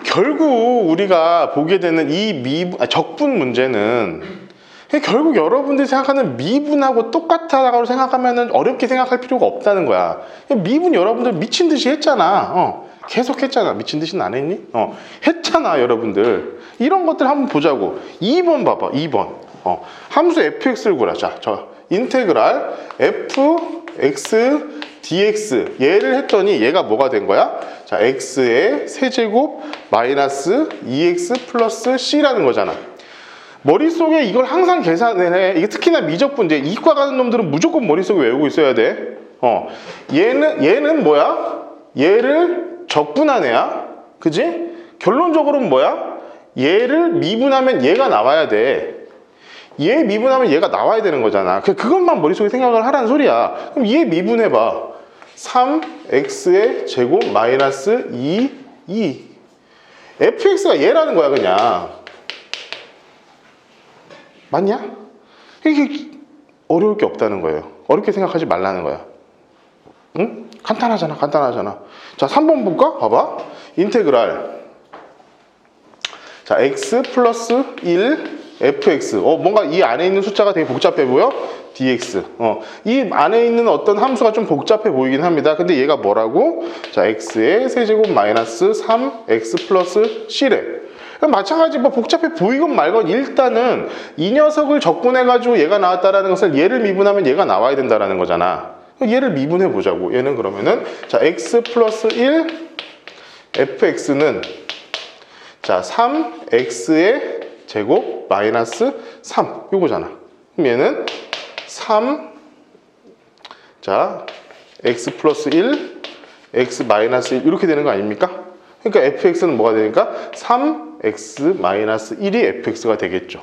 Speaker 1: 결국 우리가 보게 되는 이 적분 문제는 결국 여러분들이 생각하는 미분하고 똑같다고 생각하면 어렵게 생각할 필요가 없다는 거야. 미분 여러분들 미친 듯이 했잖아. 계속 했잖아. 미친 듯이는 안 했니? 했잖아 여러분들. 이런 것들 한번 보자고. 2번 봐봐. 2번. 함수 fx를 구하라. 자, 저 인테그랄 fx dx 얘를 했더니 얘가 뭐가 된 거야? 자, x의 세제곱 마이너스 2x 플러스 c라는 거잖아. 머릿속에 이걸 항상 계산해. 이게 특히나 미적분 이제 이과 가는 놈들은 무조건 머릿속에 외우고 있어야 돼. 얘는 뭐야? 얘를 적분한 애야. 그지? 결론적으로는 뭐야? 얘를 미분하면 얘가 나와야 돼. 얘 미분하면 얘가 나와야 되는 거잖아. 그것만 머릿속에 생각을 하라는 소리야. 그럼 얘 미분해봐. 3x의 제곱 마이너스 2 fx가 얘라는 거야 그냥. 맞냐? 이게 어려울 게 없다는 거예요. 어렵게 생각하지 말라는 거야. 응? 간단하잖아. 자, 3번 볼까? 봐봐. 인테그랄. 자, x 플러스 1 fx. 뭔가 이 안에 있는 숫자가 되게 복잡해 보여? dx. 이 안에 있는 어떤 함수가 좀 복잡해 보이긴 합니다. 근데 얘가 뭐라고? 자, x의 세제곱 마이너스 3x 플러스 c래. 마찬가지 뭐 복잡해 보이건 말건 일단은 이 녀석을 적분해가지고 얘가 나왔다라는 것을 얘를 미분하면 얘가 나와야 된다라는 거잖아. 얘를 미분해 보자고. 얘는 그러면은 자, x 플러스 1 fx는 자, 3x의 제곱 마이너스 3 요거잖아. 그럼 얘는 3 자, x 플러스 1 x 마이너스 1 이렇게 되는 거 아닙니까? 그러니까 fx는 뭐가 되니까 3x 마이너스 1이 fx가 되겠죠.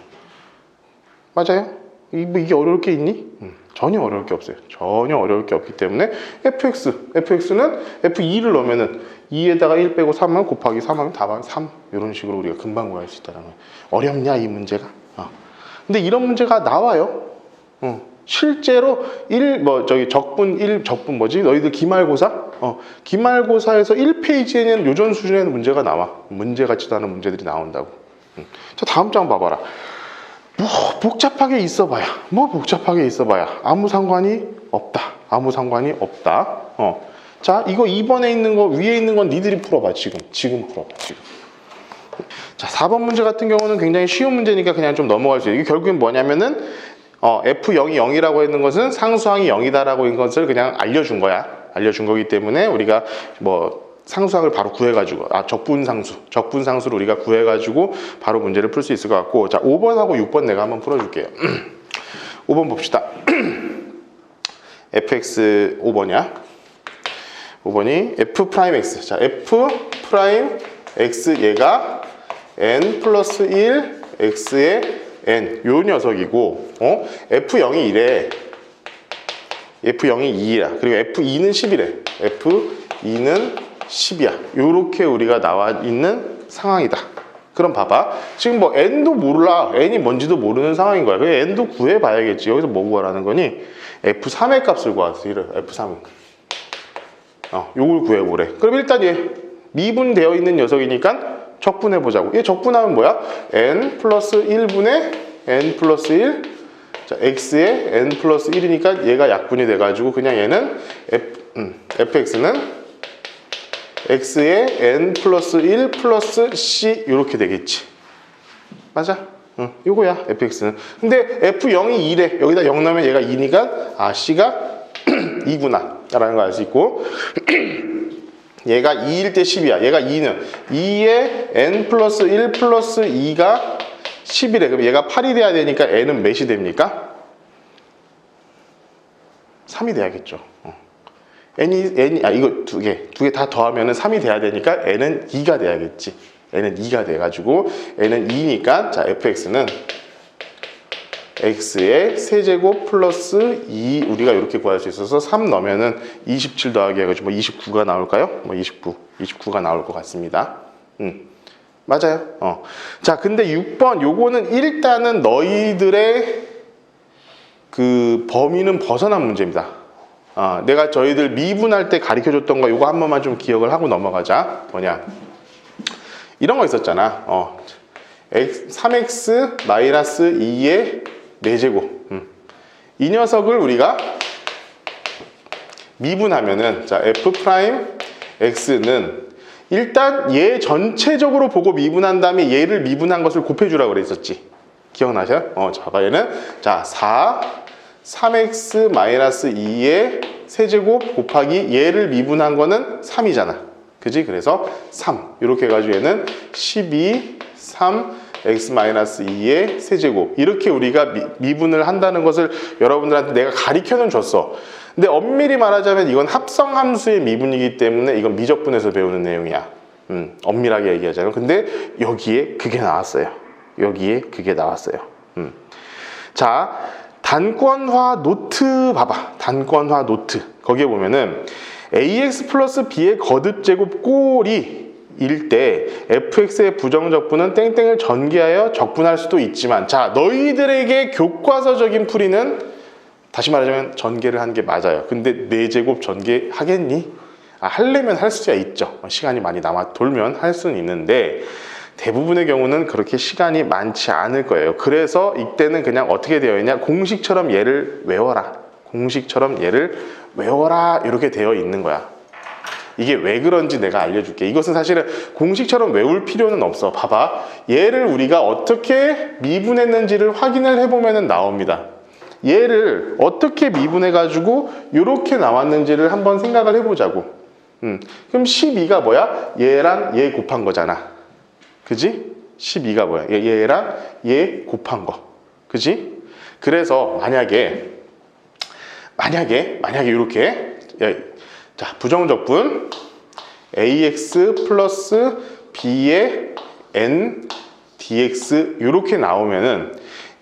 Speaker 1: 맞아요? 이게 어려울 게 있니? 전혀 어려울 게 없어요. 전혀 어려울 게 없기 때문에 fx는 f2를 넣으면은 2에다가 1 빼고 3을 곱하기 3하면 답은 3 이런 식으로 우리가 금방 구할 수 있다는 거예요. 어렵냐 이 문제가? 근데 이런 문제가 나와요. 실제로 적분 뭐지? 너희들 기말고사? 기말고사에서 1페이지에는 요전 수준의 문제가 나와. 문제 같지도 않은 문제들이 나온다고. 자, 다음 장 봐봐라. 뭐 복잡하게 있어봐야 아무 상관이 없다. 자, 이거 2번에 있는 거 위에 있는 건 니들이 풀어봐. 지금 풀어봐. 자, 4번 문제 같은 경우는 굉장히 쉬운 문제니까 그냥 좀 넘어갈 수 있어요. 이게 결국엔 뭐냐면은 f0이 0이라고 했는 것은 상수항이 0이다라고 한 것을 그냥 알려준 거야. 알려준 거기 때문에 우리가 뭐 상수항을 바로 구해가지고 적분상수를 우리가 구해가지고 바로 문제를 풀 수 있을 것 같고, 자, 5번하고 6번 내가 한번 풀어줄게요. 5번 봅시다. fx 5번이야. 5번이 f'x. 자, f'x 얘가 n 플러스 1 x의 n 요 녀석이고, f0이 1에 f0이 2야. 그리고 f2는 10이래. f2는 10이야. 요렇게 우리가 나와 있는 상황이다. 그럼 봐봐. 지금 뭐 n도 몰라. n이 뭔지도 모르는 상황인 거야. 그래 n도 구해봐야겠지. 여기서 뭐 구하라는 거니? f3의 값을 구하세요. f3. 요걸 구해보래. 그럼 일단 얘 미분되어 있는 녀석이니까 적분해보자고. 얘 적분하면 뭐야? n 플러스 1분의 n 플러스 1. 자, x의 n 플러스 1이니까 얘가 약분이 돼가지고 그냥 얘는 fx는 x의 n 플러스 1 플러스 c 이렇게 되겠지. 맞아? 요거야 fx는. 근데 f0이 2래. 여기다 0 넣으면 얘가 2니까 c가 2구나 라는 걸 알 수 있고, 얘가 2일 때 10이야. 얘가 2는 2에 n 플러스 1 플러스 2가 10이래. 그럼 얘가 8이 돼야 되니까 n은 몇이 됩니까? 3이 돼야겠죠. 이거 두 개 다 더하면은 3이 돼야 되니까 n은 2가 돼야겠지. n은 2가 돼가지고 n은 2니까 자, fx는 x의 세제곱 플러스 2 우리가 이렇게 구할 수 있어서 3 넣으면은 27 더하기 해가지고 뭐 29가 나올까요? 뭐 29가 나올 것 같습니다. 맞아요. 자, 근데 6번 요거는 일단은 너희들의 그 범위는 벗어난 문제입니다. 내가 저희들 미분할 때 가르쳐줬던 거 요거 한 번만 좀 기억을 하고 넘어가자. 뭐냐, 이런 거 있었잖아. 3x 마이너스 2의 4제곱. 이 녀석을 우리가 미분하면은 자, f 프라임 x는 일단 얘 전체적으로 보고 미분한 다음에 얘를 미분한 것을 곱해주라고 그랬었지. 기억나셔요? 자, 얘는 자, 3x 마이너스 2의 세제곱 곱하기 얘를 미분한 거는 3이잖아. 그지? 그래서 3 이렇게 해가지고 얘는 12, 3 x-2의 세제곱 이렇게 우리가 미분을 한다는 것을 여러분들한테 내가 가르쳐는 줬어. 근데 엄밀히 말하자면 이건 합성함수의 미분이기 때문에 이건 미적분에서 배우는 내용이야. 엄밀하게 얘기하자면. 근데 여기에 그게 나왔어요. 자, 단권화 노트 봐봐. 단권화 노트 거기에 보면은 ax 플러스 b의 거듭제곱 꼴이 일 때 fx의 부정적분은 땡땡을 전개하여 적분할 수도 있지만, 자, 너희들에게 교과서적인 풀이는 다시 말하자면 전개를 한 게 맞아요. 근데 4제곱 전개하겠니? 하려면 할 수야 있죠. 시간이 많이 남아 돌면 할 수는 있는데, 대부분의 경우는 그렇게 시간이 많지 않을 거예요. 그래서 이때는 그냥 어떻게 되어 있냐, 공식처럼 얘를 외워라, 공식처럼 얘를 외워라, 이렇게 되어 있는 거야. 이게 왜 그런지 내가 알려줄게. 이것은 사실은 공식처럼 외울 필요는 없어. 봐봐, 얘를 우리가 어떻게 미분했는지를 확인을 해보면 나옵니다. 얘를 어떻게 미분해 가지고 이렇게 나왔는지를 한번 생각을 해보자고. 그럼 12가 뭐야? 얘랑 얘 곱한 거잖아, 그지? 12가 뭐야? 얘랑 얘 곱한 거, 그지? 그래서 만약에 이렇게, 자, 부정적분 ax 플러스 b의 n dx 이렇게 나오면은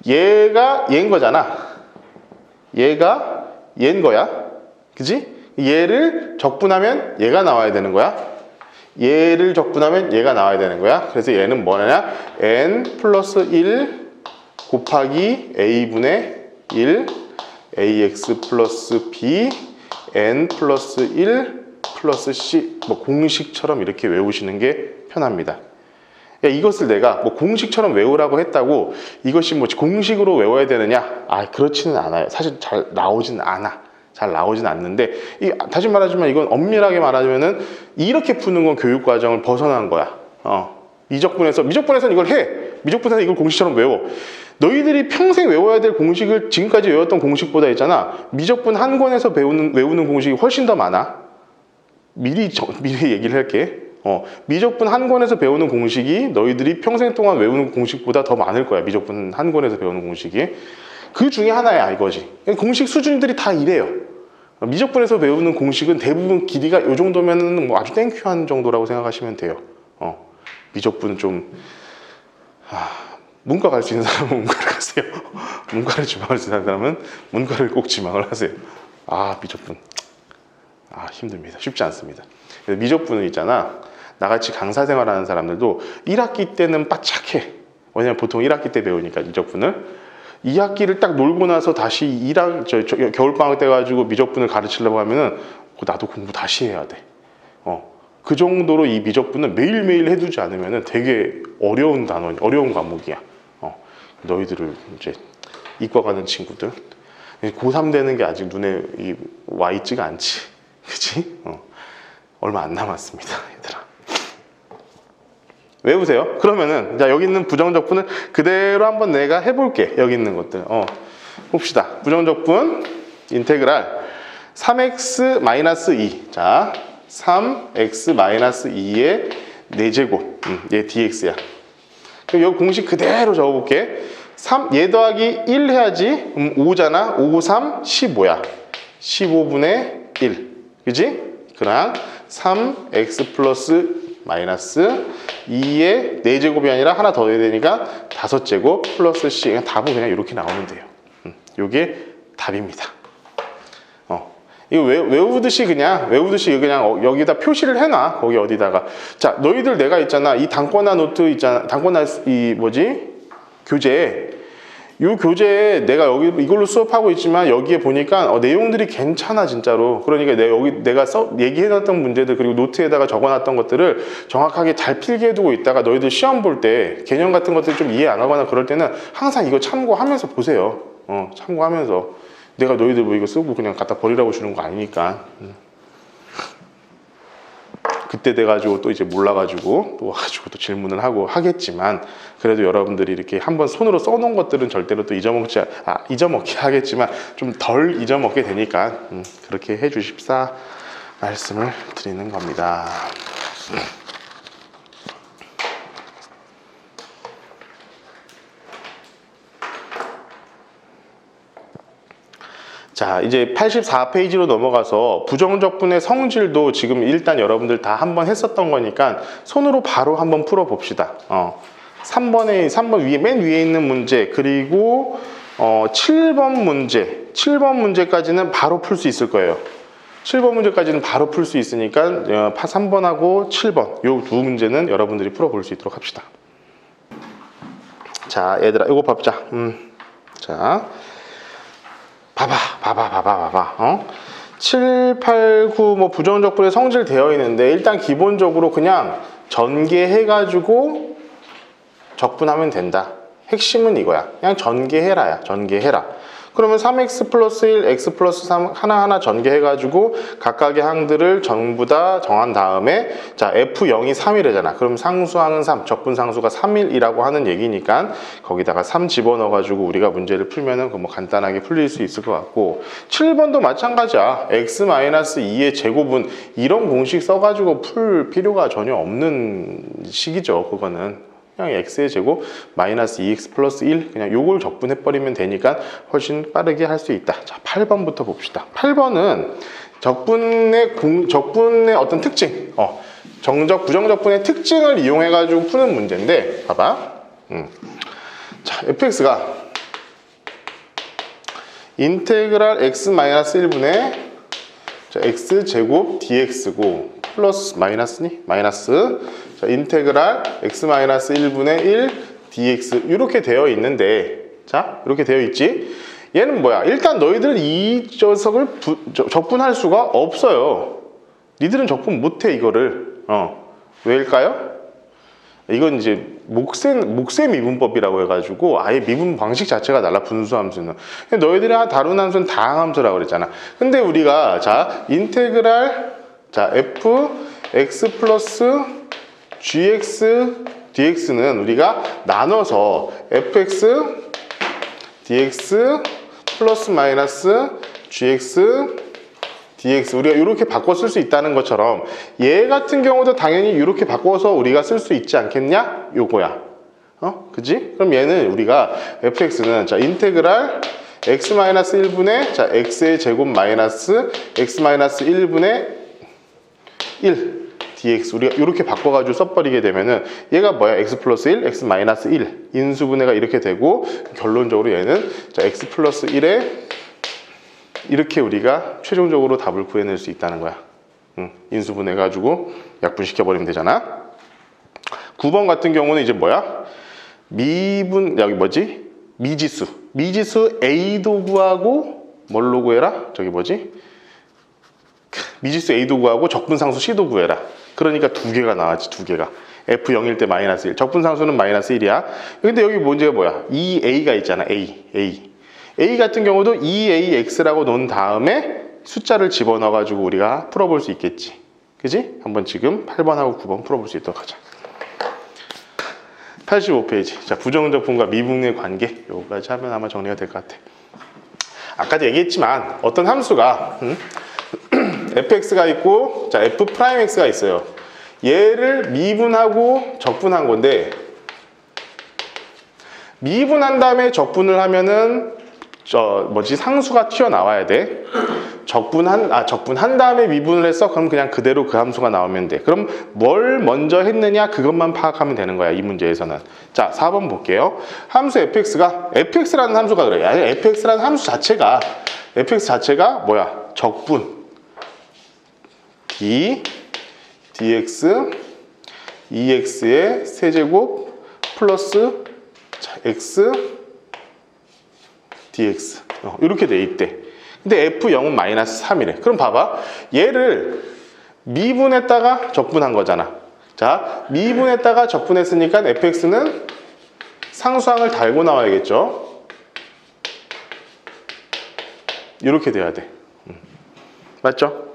Speaker 1: 얘가 얘인 거잖아. 얘가 얘인 거야, 그지? 얘를 적분하면 얘가 나와야 되는 거야. 얘를 적분하면 얘가 나와야 되는 거야. 그래서 얘는 뭐냐? n 플러스 1 곱하기 a분의 1 ax 플러스 b n 플러스 1 플러스 c, 뭐 공식처럼 이렇게 외우시는 게 편합니다. 이것을 내가 뭐 공식처럼 외우라고 했다고 이것이 뭐 공식으로 외워야 되느냐? 그렇지는 않아요. 사실 잘 나오진 않는데, 다시 말하지만 이건 엄밀하게 말하면은 이렇게 푸는 건 교육 과정을 벗어난 거야. 미적분에서는 이걸 해. 미적분에서 이걸 공식처럼 외워. 너희들이 평생 외워야 될 공식을 지금까지 외웠던 공식보다 있잖아, 미적분 한 권에서 외우는 공식이 훨씬 더 많아. 미리 얘기를 할게. 미적분 한 권에서 배우는 공식이 너희들이 평생 동안 외우는 공식보다 더 많을 거야. 미적분 한 권에서 배우는 공식이. 그 중에 하나야, 이거지. 공식 수준들이 다 이래요. 미적분에서 배우는 공식은 대부분 길이가 이 정도면은 뭐 아주 땡큐한 정도라고 생각하시면 돼요. 미적분 좀, 문과 갈 수 있는 사람은 문과를 가세요. 문과를 지망할 수 있는 사람은 문과를 꼭 지망을 하세요. 미적분. 힘듭니다. 쉽지 않습니다. 미적분은 있잖아, 나같이 강사 생활하는 사람들도 1학기 때는 바짝해. 왜냐면 보통 1학기 때 배우니까 미적분을. 2학기를 딱 놀고 나서 다시 겨울방학 때 가지고 미적분을 가르치려고 하면은 나도 공부 다시 해야 돼. 그 정도로 이 미적분은 매일매일 해두지 않으면은 되게 어려운 과목이야. 너희들을 이제 이과 가는 친구들, 고3 되는 게 아직 눈에 와 있지가 않지, 그치? 얼마 안 남았습니다, 얘들아. 외우세요. 그러면은 자, 여기 있는 부정적분을 그대로 한번 내가 해볼게. 여기 있는 것들 봅시다. 부정적분 인테그랄 3x-2. 자, 3x-2의 4제곱, 얘 dx야. 그럼 여기 공식 그대로 적어볼게. 얘 더하기 1 해야지. 5잖아. 5, 3, 15야. 15분의 1. 그지? 그냥 3x 플러스 마이너스 2의 4제곱이 아니라 하나 더 해야 되니까 5제곱 플러스 c. 그냥 답은 그냥 이렇게 나오면 돼요. 요게 답입니다. 이거 외우듯이 그냥 여기다 표시를 해놔. 거기 어디다가. 자, 너희들 내가 있잖아, 이 단권화 노트 있잖아, 단권화 교재. 이 교재에 내가 이걸로 수업하고 있지만 여기에 보니까 내용들이 괜찮아, 진짜로. 그러니까 내가 얘기해놨던 문제들, 그리고 노트에다가 적어놨던 것들을 정확하게 잘 필기 해두고 있다가 너희들 시험 볼 때 개념 같은 것들 좀 이해 안 하거나 그럴 때는 항상 이거 참고하면서 보세요. 참고하면서. 내가 너희들 뭐 이거 쓰고 그냥 갖다 버리라고 주는 거 아니니까. 그때 돼가지고 또 이제 몰라가지고 또 와가지고 또 질문을 하고 하겠지만, 그래도 여러분들이 이렇게 한번 손으로 써놓은 것들은 절대로 또 잊어먹게 하겠지만 좀 덜 잊어먹게 되니까 그렇게 해주십사 말씀을 드리는 겁니다. 자, 이제 84페이지로 넘어가서 부정적분의 성질도 지금 일단 여러분들 다 한번 했었던 거니까 손으로 바로 한번 풀어 봅시다. 3번 위에, 맨 위에 있는 문제, 그리고 7번 문제까지는 바로 풀 수 있을 거예요. 7번 문제까지는 바로 풀 수 있으니까 3번하고 7번 요 두 문제는 여러분들이 풀어볼 수 있도록 합시다. 자, 얘들아, 이거 봐보자. 자, 봐봐. 7, 8, 9 뭐 부정적분의 성질 되어 있는데, 일단 기본적으로 그냥 전개해가지고 적분하면 된다. 핵심은 이거야. 그냥 전개해라야. 전개해라. 그러면 3x 플러스 1, x 플러스 3 하나하나 전개해가지고 각각의 항들을 전부 다 정한 다음에 자 f0이 3이래잖아. 그럼 상수항은 3, 적분상수가 3일이라고 하는 얘기니까 거기다가 3 집어넣어가지고 우리가 문제를 풀면은 뭐 간단하게 풀릴 수 있을 것 같고 7번도 마찬가지야. x-2의 제곱은 이런 공식 써가지고 풀 필요가 전혀 없는 식이죠. 그거는. 그냥 x의 제곱 마이너스 2x 플러스 1 그냥 요걸 적분해버리면 되니까 훨씬 빠르게 할 수 있다. 자, 8번부터 봅시다. 8번은 적분의 어떤 특징, 정적, 부정적분의 특징을 이용해가지고 푸는 문제인데, 봐봐. 자, fx가 인테그랄 x 마이너스 1분의 x 제곱 dx고 플러스 마이너스니? 마이너스 자, 인테그랄 x-1분의 1 dx 이렇게 되어 있는데 자 이렇게 되어 있지 얘는 뭐야 일단 너희들 이 녀석을 적분할 수가 없어요. 니들은 적분 못해 이거를 왜일까요? 이건 이제 목세 미분법이라고 해가지고 아예 미분 방식 자체가 달라. 분수함수는 너희들이 다룬 함수는 다항함수라고 그랬잖아. 근데 우리가 자 인테그랄 자 f x 플러스 gx dx는 우리가 나눠서 fx dx 플러스 마이너스 gx dx 우리가 이렇게 바꿔 쓸 수 있다는 것처럼 얘 같은 경우도 당연히 이렇게 바꿔서 우리가 쓸 수 있지 않겠냐? 요거야. 그지? 그럼 얘는 우리가 fx는 자 인테그랄 x-1분의 자 x의 제곱 마이너스 x-1분의 1 dx 우리가 이렇게 바꿔가지고 써버리게 되면은 얘가 뭐야? x 플러스 1, x 마이너스 1 인수분해가 이렇게 되고 결론적으로 얘는 자 x 플러스 1에 이렇게 우리가 최종적으로 답을 구해낼 수 있다는 거야. 인수분해가지고 약분시켜버리면 되잖아. 9번 같은 경우는 이제 뭐야? 여기 뭐지? 미지수 a도 구하고 뭘로 구해라? 저기 뭐지? 미지수 a도 구하고 적분상수 c도 구해라. 그러니까 두 개가 나왔지. 두 개가 f0일 때 마이너스 1 적분상수는 마이너스 1이야. 근데 여기 문제가 뭐야? 2a가 있잖아. a 같은 경우도 2ax라고 놓은 다음에 숫자를 집어넣어 가지고 우리가 풀어볼 수 있겠지. 그지? 한번 지금 8번하고 9번 풀어볼 수 있도록 하자. 85페이지 자 부정적분과 미분의 관계 요거까지 하면 아마 정리가 될 것 같아. 아까도 얘기했지만 어떤 함수가 fx가 있고 자 f'x가 있어요. 얘를 미분하고 적분한 건데 미분한 다음에 적분을 하면은 상수가 튀어나와야 돼. 적분한 다음에 미분을 했어. 그럼 그냥 그대로 그 함수가 나오면 돼. 그럼 뭘 먼저 했느냐 그것만 파악하면 되는 거야. 이 문제에서는. 자 4번 볼게요. 함수 fx라는 함수가 그래. 아니 fx라는 함수 자체가 fx 자체가 뭐야? 적분 dx 2x의 세제곱 플러스 x dx 이렇게 돼 있대. 근데 f0은 마이너스 3이래. 그럼 봐봐. 얘를 미분했다가 적분한 거잖아. 자, 미분했다가 적분했으니까 fx는 상수항을 달고 나와야겠죠. 이렇게 돼야 돼. 맞죠?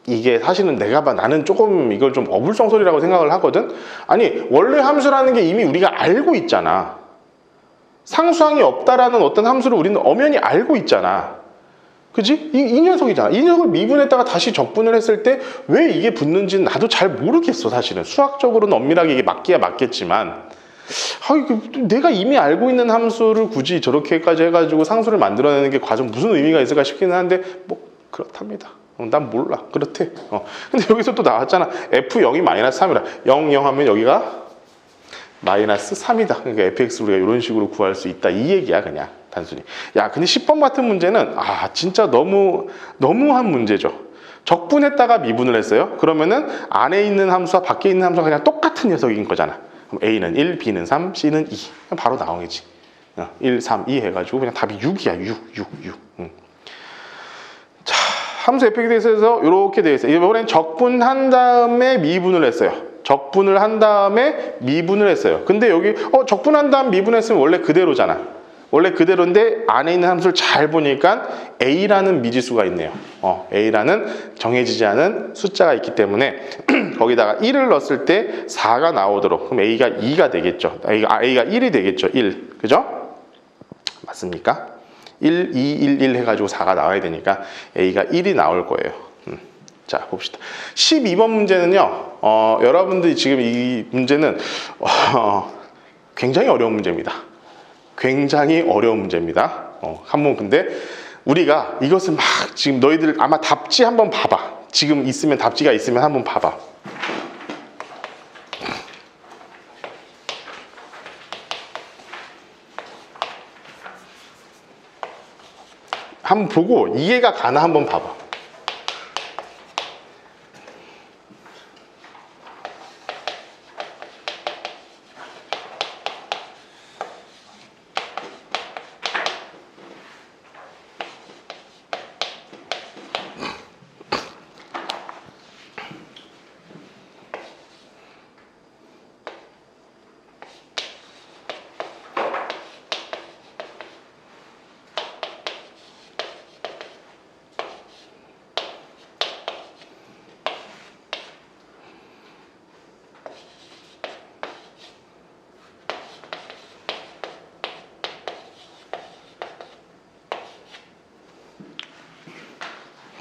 Speaker 1: 이게 사실은 나는 조금 이걸 좀 어불성설이라고 생각을 하거든. 아니 원래 함수라는 게 이미 우리가 알고 있잖아. 상수항이 없다라는 어떤 함수를 우리는 엄연히 알고 있잖아. 그지? 이 녀석이잖아. 이 녀석을 미분했다가 다시 적분을 했을 때 왜 이게 붙는지는 나도 잘 모르겠어. 사실은 수학적으로는 엄밀하게 이게 맞기야 맞겠지만 내가 이미 알고 있는 함수를 굳이 저렇게까지 해가지고 상수를 만들어내는 게 과연 무슨 의미가 있을까 싶기는 한데 뭐 그렇답니다. 난 몰라. 그렇대. 근데 여기서 또 나왔잖아. f0이 마이너스 3이라 0, 0 하면 여기가 마이너스 3이다. 그러니까 fx 우리가 이런 식으로 구할 수 있다. 이 얘기야 그냥 단순히. 야 근데 10번 같은 문제는 진짜 너무한 문제죠. 적분했다가 미분을 했어요. 그러면은 안에 있는 함수와 밖에 있는 함수가 그냥 똑같은 녀석인 거잖아. 그럼 a는 1, b는 3, c는 2. 그냥 바로 나오겠지. 1, 3, 2 해가지고 그냥 답이 6이야. 6. 함수 fx에 대해서 이렇게 되어 있어요. 이번엔 적분한 다음에 미분을 했어요. 적분을 한 다음에 미분을 했어요. 근데 여기 적분한 다음 미분했으면 원래 그대로잖아. 원래 그대로인데 안에 있는 함수를 잘 보니까 A라는 미지수가 있네요. A라는 정해지지 않은 숫자가 있기 때문에 거기다가 1을 넣었을 때 4가 나오도록, 그럼 A가 2가 되겠죠. A가 1이 되겠죠. 1. 그죠? 맞습니까? 1, 2, 1, 1 해가지고 4가 나와야 되니까 A가 1이 나올 거예요. 자, 봅시다. 12번 문제는요, 여러분들이 지금 이 문제는 굉장히 어려운 문제입니다. 굉장히 어려운 문제입니다. 한번 근데 우리가 이것을 막 지금 너희들 아마 답지 한번 봐봐. 지금 있으면 답지가 있으면 한번 봐봐. 한번 보고 이해가 가나 한번 봐봐.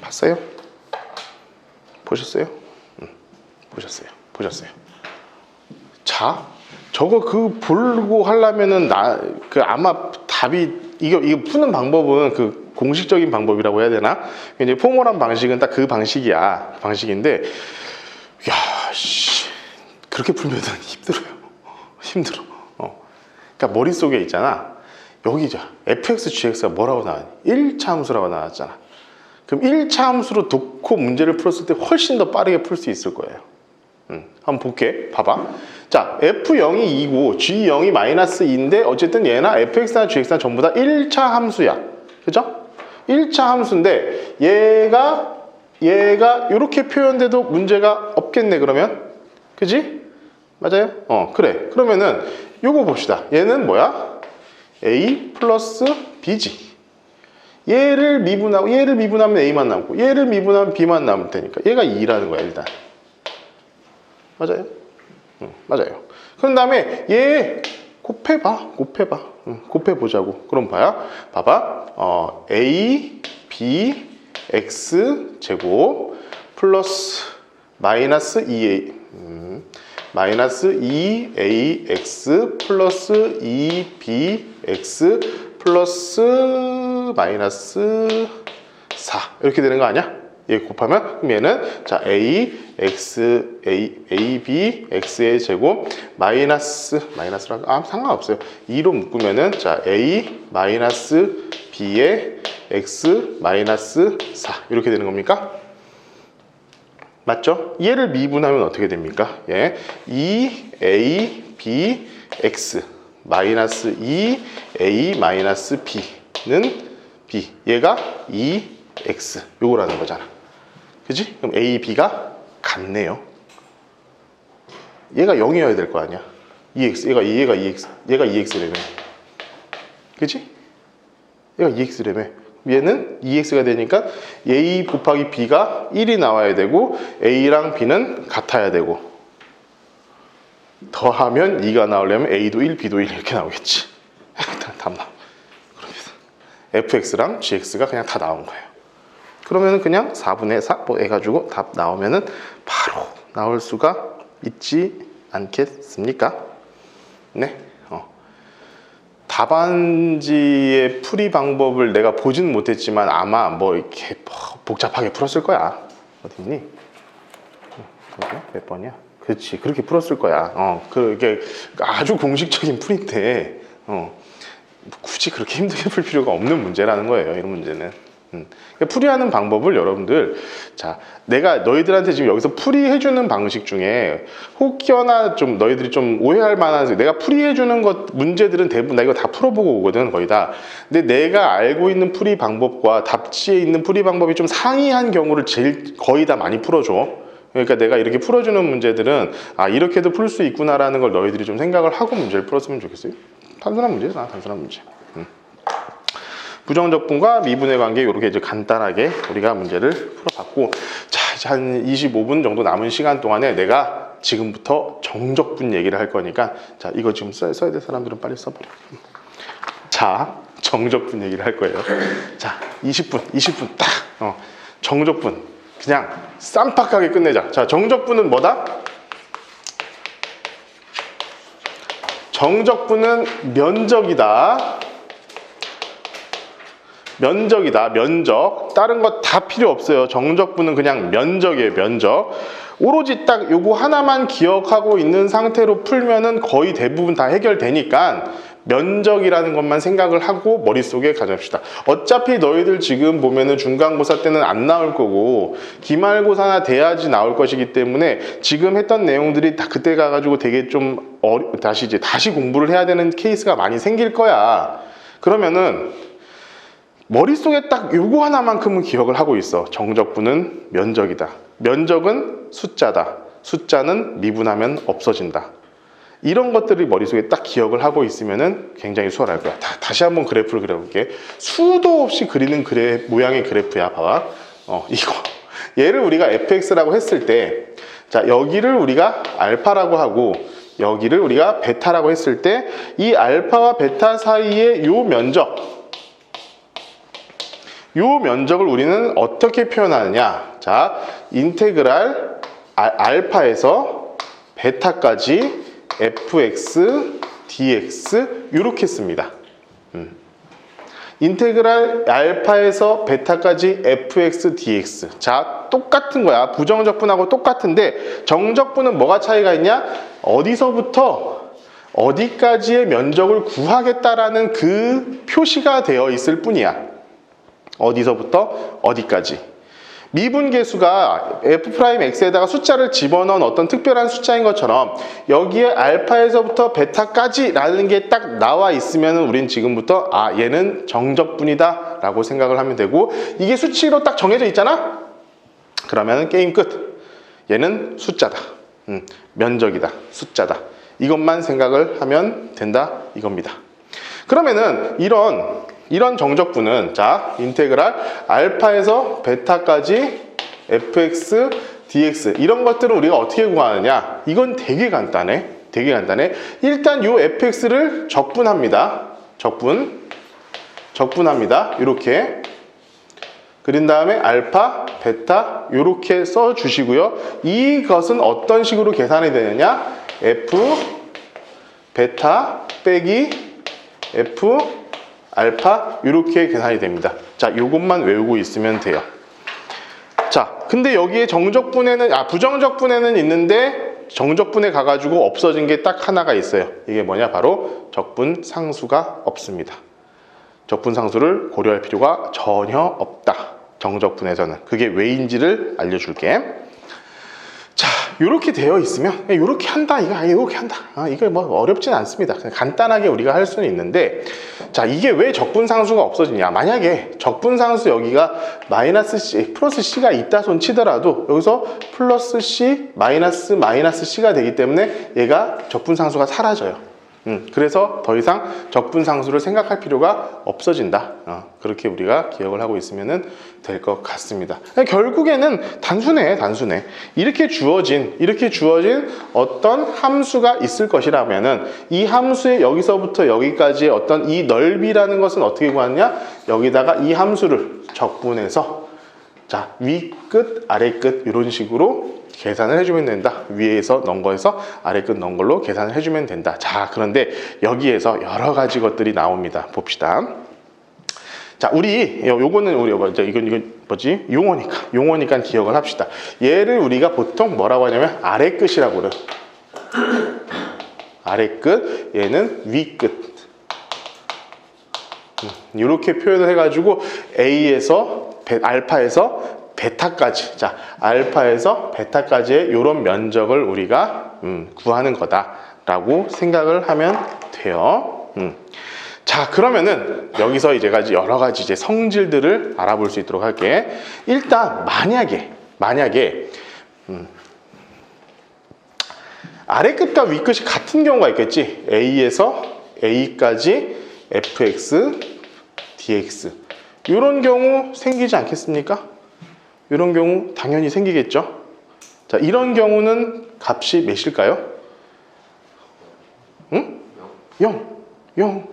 Speaker 1: 봤어요? 보셨어요? 보셨어요. 자, 저거 보고 하려면은 아마 답이 이거 푸는 방법은 그 공식적인 방법이라고 해야 되나? 이제 포멀한 방식은 딱 그 방식인데, 야, 씨, 그렇게 풀면은 힘들어. 그러니까 머릿속에 있잖아. 여기죠. fx, gx가 뭐라고 나왔니? 1차 함수라고 나왔잖아. 그럼 1차 함수로 놓고 문제를 풀었을 때 훨씬 더 빠르게 풀 수 있을 거예요. 한번 볼게. 봐봐. 자, F0이 2고 G0이 -2인데 어쨌든 얘나 fx나 gx나 전부 다 1차 함수야. 그죠? 1차 함수인데 얘가 이렇게 표현돼도 문제가 없겠네, 그러면. 그지? 맞아요? 그래. 그러면은 요거 봅시다. 얘는 뭐야? A 플러스 B지. 얘를 미분하면 A만 남고 얘를 미분하면 B만 남을 테니까 얘가 2라는 거야, 일단. 맞아요? 맞아요. 그런 다음에 얘 곱해봐. 곱해보자고. 그럼 봐봐. A, B, X 제곱 플러스 마이너스 2A 마이너스 2AX 플러스 2BX 플러스 마이너스 4 이렇게 되는 거 아니야? 얘 곱하면 그럼 얘는 자 AB X의 제곱 마이너스라고 상관없어요. 2로 묶으면은 자 A 마이너스 B의 X 마이너스 4 이렇게 되는 겁니까? 맞죠? 얘를 미분하면 어떻게 됩니까? 예, 2A BX 마이너스 2A 마이너스 B는 B 얘가 2X 요거라는 거잖아. 그치? 그럼 A, B가 같네요. 얘가 0이어야 될 거 아니야. 2X 얘가 2X라며. 그치? 얘가 2X라며. 얘는 2X가 되니까 A 곱하기 B가 1이 나와야 되고 A랑 B는 같아야 되고 더하면 2가 나오려면 A도 1, B도 1 이렇게 나오겠지. 답 나와. 그러면서 fx랑 gx가 그냥 다 나온 거예요. 그러면은 그냥 4분의 4 뭐 해가지고 답 나오면은 바로 나올 수가 있지 않겠습니까? 네. 답안지의 풀이 방법을 내가 보지는 못했지만 아마 뭐 이렇게 복잡하게 풀었을 거야. 어디 있니? 몇 번이야? 그렇지, 그렇게 풀었을 거야. 그게 아주 공식적인 풀인데 굳이 그렇게 힘들게 풀 필요가 없는 문제라는 거예요. 이런 문제는. 풀이하는 방법을 여러분들, 자, 내가 너희들한테 지금 여기서 풀이해주는 방식 중에 혹여나 좀 너희들이 좀 오해할 만한, 내가 풀이해주는 문제들은 대부분 나 이거 다 풀어보고 오거든, 거의 다. 근데 내가 알고 있는 풀이 방법과 답지에 있는 풀이 방법이 좀 상이한 경우를 거의 다 많이 풀어줘. 그러니까 내가 이렇게 풀어주는 문제들은 아 이렇게도 풀 수 있구나라는 걸 너희들이 좀 생각을 하고 문제를 풀었으면 좋겠어요. 단순한 문제잖아, 단순한 문제. 부정적분과 미분의 관계 이렇게 이제 간단하게 우리가 문제를 풀어봤고, 자 이제 한 25분 정도 남은 시간 동안에 내가 지금부터 정적분 얘기를 할 거니까, 자 이거 지금 써야 될 사람들은 빨리 써버려. 자 정적분 얘기를 할 거예요. 자 20분 딱 정적분 그냥 쌈박하게 끝내자. 자 정적분은 뭐다? 정적분은 면적이다. 면적. 다른 거 다 필요 없어요. 정적분은 그냥 면적이에요, 면적. 오로지 딱 요거 하나만 기억하고 있는 상태로 풀면은 거의 대부분 다 해결되니까 면적이라는 것만 생각을 하고 머릿속에 가져갑시다. 어차피 너희들 지금 보면은 중간고사 때는 안 나올 거고 기말고사나 대야지 나올 것이기 때문에 지금 했던 내용들이 다 그때 가가지고 되게 좀 다시 공부를 해야 되는 케이스가 많이 생길 거야. 그러면은 머릿속에 딱 요거 하나만큼은 기억을 하고 있어. 정적분은 면적이다. 면적은 숫자다. 숫자는 미분하면 없어진다. 이런 것들을 머릿속에 딱 기억을 하고 있으면은 굉장히 수월할 거야. 다시 한번 그래프를 그려볼게. 수도 없이 그리는 모양의 그래프야. 봐봐. 이거. 얘를 우리가 fx라고 했을 때, 자, 여기를 우리가 알파라고 하고, 여기를 우리가 베타라고 했을 때, 이 알파와 베타 사이의 요 면적을 우리는 어떻게 표현하느냐. 자, 인테그랄 알파에서 베타까지 fx dx 이렇게 씁니다. 인테그랄 알파에서 베타까지 fx dx. 자, 똑같은 거야. 부정적분하고 똑같은데 정적분은 뭐가 차이가 있냐? 어디서부터 어디까지의 면적을 구하겠다라는 그 표시가 되어 있을 뿐이야. 어디서부터 어디까지. 미분계수가 f'x에다가 숫자를 집어넣은 어떤 특별한 숫자인 것처럼 여기에 알파에서부터 베타까지 라는 게 딱 나와 있으면 우린 지금부터 아 얘는 정적분이다 라고 생각을 하면 되고, 이게 수치로 딱 정해져 있잖아? 그러면 게임 끝. 얘는 숫자다. 면적이다. 숫자다. 이것만 생각을 하면 된다 이겁니다. 그러면은 이런 정적분은 자 인테그랄 알파에서 베타까지 fx dx 이런 것들은 우리가 어떻게 구하느냐. 이건 되게 간단해. 일단 요 fx를 적분합니다. 적분합니다. 이렇게 그린 다음에 알파 베타 이렇게 써 주시고요. 이것은 어떤 식으로 계산이 되느냐. f 베타 빼기 f 알파 이렇게 계산이 됩니다. 자, 요것만 외우고 있으면 돼요. 자, 근데 여기에 부정적분에는 있는데 정적분에 가가지고 없어진 게 딱 하나가 있어요. 이게 뭐냐? 바로 적분상수가 없습니다. 적분상수를 고려할 필요가 전혀 없다. 정적분에서는. 그게 왜인지를 알려줄게. 자, 이렇게 되어 있으면 이렇게 한다. 이렇게 한다. 이게 뭐 어렵진 않습니다. 그냥 간단하게 우리가 할 수는 있는데, 자, 이게 왜 적분상수가 없어지냐. 만약에 적분상수 여기가 마이너스 C, 플러스 C가 있다 손 치더라도 여기서 플러스 C, 마이너스 C가 되기 때문에 얘가 적분상수가 사라져요. 그래서 더 이상 적분상수를 생각할 필요가 없어진다. 그렇게 우리가 기억을 하고 있으면 될 것 같습니다. 결국에는 단순해. 이렇게 주어진 어떤 함수가 있을 것이라면은 이 함수의 여기서부터 여기까지의 어떤 이 넓이라는 것은 어떻게 구하느냐? 여기다가 이 함수를 적분해서 자, 위 끝, 아래 끝 이런 식으로 계산을 해주면 된다. 위에서 넣은 거에서 아래 끝 넣은 걸로 계산을 해주면 된다. 자, 그런데 여기에서 여러 가지 것들이 나옵니다. 봅시다. 자, 요거는 이건 뭐지? 용어니까 기억을 합시다. 얘를 우리가 보통 뭐라고 하냐면 아래 끝이라고 그래요. 아래 끝, 얘는 위 끝. 이렇게 표현을 해가지고 알파에서 베타까지, 자, 알파에서 베타까지의 이런 면적을 우리가 구하는 거다라고 생각을 하면 돼요. 자, 그러면은 여기서 여러 가지 이제 성질들을 알아볼 수 있도록 할게. 일단 만약에 아래 끝과 위 끝이 같은 경우가 있겠지. a에서 a까지 fx dx 이런 경우 생기지 않겠습니까? 이런 경우 당연히 생기겠죠. 자, 이런 경우는 값이 몇일까요? 응? 0.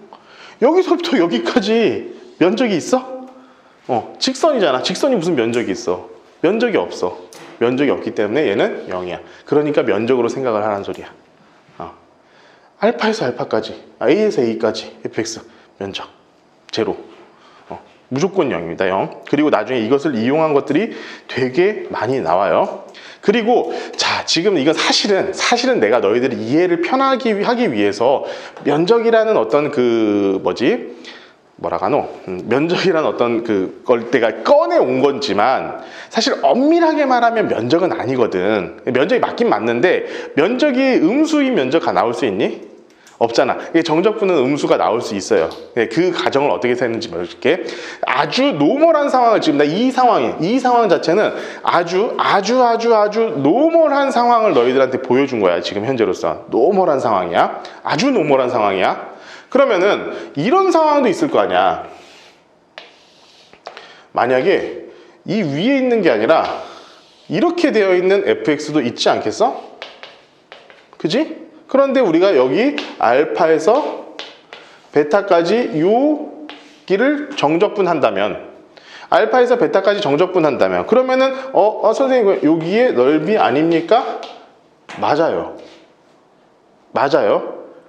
Speaker 1: 여기서부터 여기까지 면적이 있어? 직선이잖아. 직선이 무슨 면적이 있어? 면적이 없어. 면적이 없기 때문에 얘는 0이야. 그러니까 면적으로 생각을 하라는 소리야. 알파에서 알파까지, a에서 a까지 fx 면적 제로. 무조건 0입니다. 0. 그리고 나중에 이것을 이용한 것들이 되게 많이 나와요. 그리고 자, 지금 이건 사실은 내가 너희들이 이해를 편하게 하기 위해서 면적이라는 어떤 면적이라는 어떤 그걸 내가 꺼내 온 건지만 사실 엄밀하게 말하면 면적은 아니거든. 면적이 맞긴 맞는데 면적이 음수인 면적 나올 수 있니? 없잖아. 정적분은 음수가 나올 수 있어요. 그 가정을 어떻게 세는지 모를게. 아주 노멀한 상황을 지금 이 상황 자체는 아주 노멀한 상황을 너희들한테 보여준 거야. 지금 현재로서 노멀한 상황이야. 아주 노멀한 상황이야. 그러면은 이런 상황도 있을 거 아니야. 만약에 이 위에 있는 게 아니라 이렇게 되어 있는 fx도 있지 않겠어? 그지? 그런데 우리가 여기 알파에서 베타까지 여기를 정적분한다면, 알파에서 베타까지 정적분한다면, 그러면은 선생님 여기에 넓이 아닙니까? 맞아요.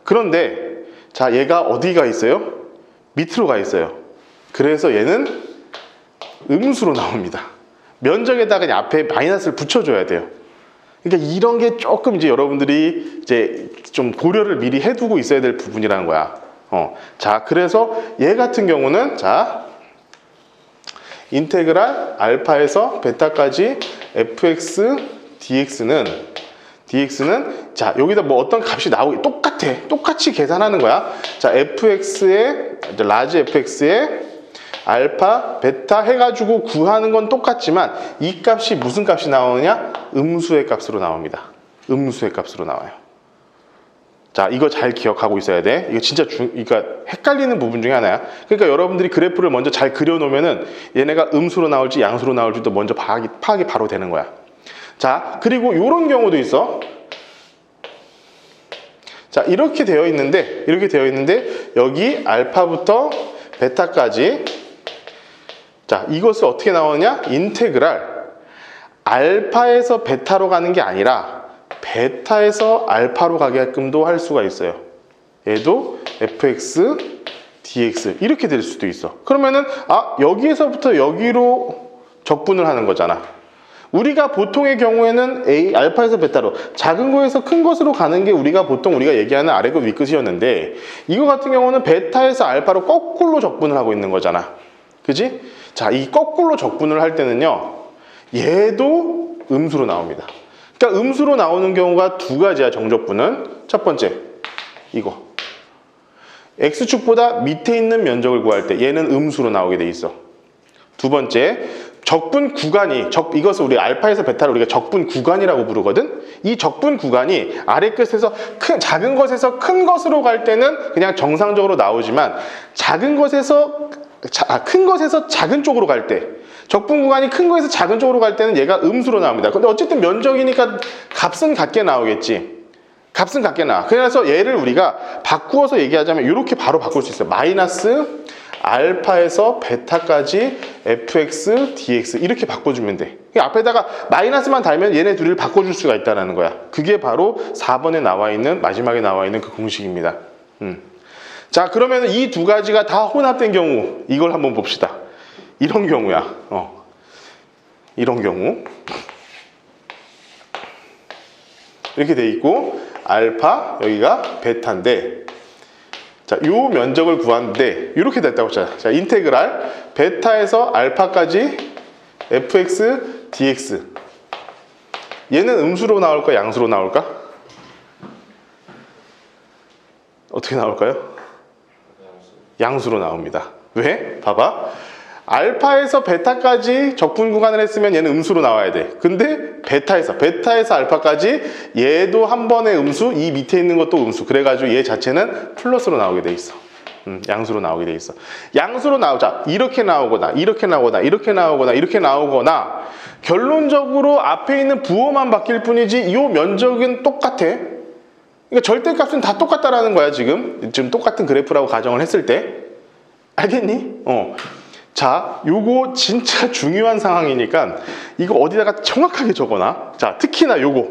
Speaker 1: 그런데 자, 얘가 어디가 있어요? 밑으로 가 있어요. 그래서 얘는 음수로 나옵니다. 면적에다가 그냥 앞에 마이너스를 붙여줘야 돼요. 그러니까 이런 게 조금 이제 여러분들이 이제 좀 고려를 미리 해두고 있어야 될 부분이라는 거야. 자, 그래서 얘 같은 경우는 자, 인테그랄 알파에서 베타까지 fx dx는 자, 여기다 뭐 어떤 값이 나오기 똑같이 계산하는 거야. 자, 라지 fx에 알파, 베타 해가지고 구하는 건 똑같지만 이 값이 무슨 값이 나오느냐? 음수의 값으로 나옵니다. 음수의 값으로 나와요. 자, 이거 잘 기억하고 있어야 돼. 이거 진짜 그러니까 헷갈리는 부분 중에 하나야. 그러니까 여러분들이 그래프를 먼저 잘 그려놓으면은 얘네가 음수로 나올지 양수로 나올지도 먼저 파악이 바로 되는 거야. 자, 그리고 이런 경우도 있어. 자, 이렇게 되어 있는데 여기 알파부터 베타까지, 자, 이것을 어떻게 나오느냐? 인테그랄 알파에서 베타로 가는 게 아니라 베타에서 알파로 가게끔도 할 수가 있어요. 얘도 fx dx 이렇게 될 수도 있어. 그러면은 여기에서부터 여기로 적분을 하는 거잖아. 우리가 보통의 경우에는 알파에서 베타로 작은 거에서 큰 것으로 가는 게 우리가 얘기하는 아래끝 위끝이었는데, 이거 같은 경우는 베타에서 알파로 거꾸로 적분을 하고 있는 거잖아. 그지? 자, 이 거꾸로 적분을 할 때는요, 얘도 음수로 나옵니다. 그러니까 음수로 나오는 경우가 두 가지야. 정적분은 첫 번째 이거 x축보다 밑에 있는 면적을 구할 때 얘는 음수로 나오게 돼 있어. 두 번째, 적분 구간이 이것을 우리 알파에서 베타를 우리가 적분 구간이라고 부르거든. 이 적분 구간이 아래 끝에서 작은 것에서 큰 것으로 갈 때는 그냥 정상적으로 나오지만 큰 것에서 작은 쪽으로 갈 때, 적분 구간이 큰 거에서 작은 쪽으로 갈 때는 얘가 음수로 나옵니다. 근데 어쨌든 면적이니까 값은 같게 나오겠지. 값은 같게 나와. 그래서 얘를 우리가 바꾸어서 얘기하자면 이렇게 바로 바꿀 수 있어요. 마이너스 알파에서 베타까지 fx dx 이렇게 바꿔주면 돼. 앞에다가 마이너스만 달면 얘네 둘을 바꿔줄 수가 있다는 거야. 그게 바로 4번에 마지막에 나와 있는 그 공식입니다. 자, 그러면 이 두 가지가 다 혼합된 경우, 이걸 한번 봅시다. 이런 경우야. 이런 경우 이렇게 돼 있고 알파, 여기가 베타인데, 자, 요 면적을 구하는데 이렇게 됐다고 했잖아. 자, 인테그랄 베타에서 알파까지 fx dx, 얘는 음수로 나올까 양수로 나올까? 어떻게 나올까요? 양수로 나옵니다. 왜? 봐봐. 알파에서 베타까지 적분 구간을 했으면 얘는 음수로 나와야 돼. 근데 베타에서 알파까지 얘도 한 번의 음수, 이 밑에 있는 것도 음수. 그래가지고 얘 자체는 플러스로 나오게 돼 있어. 양수로 나오게 돼 있어. 양수로 나오자. 이렇게 나오거나 결론적으로 앞에 있는 부호만 바뀔 뿐이지 이 면적은 똑같아. 그러니까 절대값은 다 똑같다라는 거야. 지금 똑같은 그래프라고 가정을 했을 때. 알겠니? 자, 요거 진짜 중요한 상황이니까 이거 어디다가 정확하게 적어놔. 자, 특히나 요거.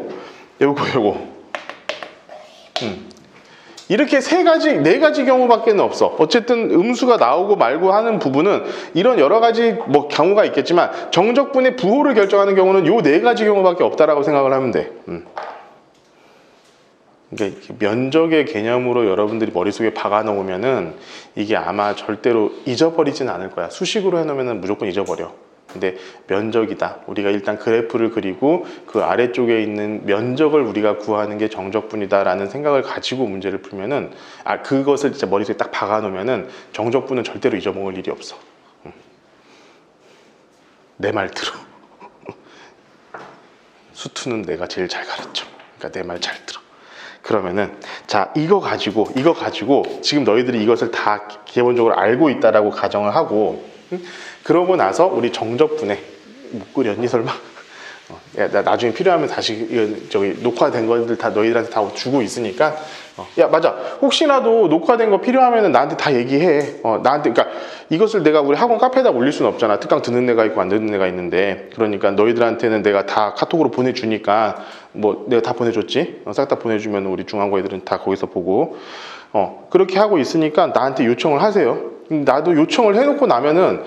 Speaker 1: 이렇게 네 가지 경우밖에 없어. 어쨌든 음수가 나오고 말고 하는 부분은 이런 여러 가지 경우가 있겠지만 정적분의 부호를 결정하는 경우는 요 네 가지 경우밖에 없다라고 생각을 하면 돼. 그러니까 면적의 개념으로 여러분들이 머릿속에 박아 놓으면은 이게 아마 절대로 잊어버리진 않을 거야. 수식으로 해놓으면은 무조건 잊어버려. 근데 면적이다. 우리가 일단 그래프를 그리고 그 아래쪽에 있는 면적을 우리가 구하는 게 정적분이다라는 생각을 가지고 문제를 풀면은 그것을 진짜 머릿속에 딱 박아 놓으면은 정적분은 절대로 잊어먹을 일이 없어. 내 말 들어. 수투는 내가 제일 잘 가르쳐. 그러니까 내 말 잘 들어. 그러면은 자 이거 가지고 지금 너희들이 이것을 다 기본적으로 알고 있다라고 가정을 하고 그러고 나서 우리 정적분에 못 그렸니 설마? 야, 나 나중에 필요하면 다시 저기 녹화된 것들 다 너희들한테 다 주고 있으니까 야 맞아 혹시라도 녹화된 거 필요하면은 나한테 다 얘기해. 나한테 그러니까 이것을 내가 우리 학원 카페에다 올릴 수는 없잖아. 특강 듣는 애가 있고 안 듣는 애가 있는데 그러니까 너희들한테는 내가 다 카톡으로 보내주니까 내가 다 보내줬지. 싹 다 보내주면 우리 중앙고 애들은 다 거기서 보고 그렇게 하고 있으니까 나한테 요청을 하세요. 나도 요청을 해놓고 나면은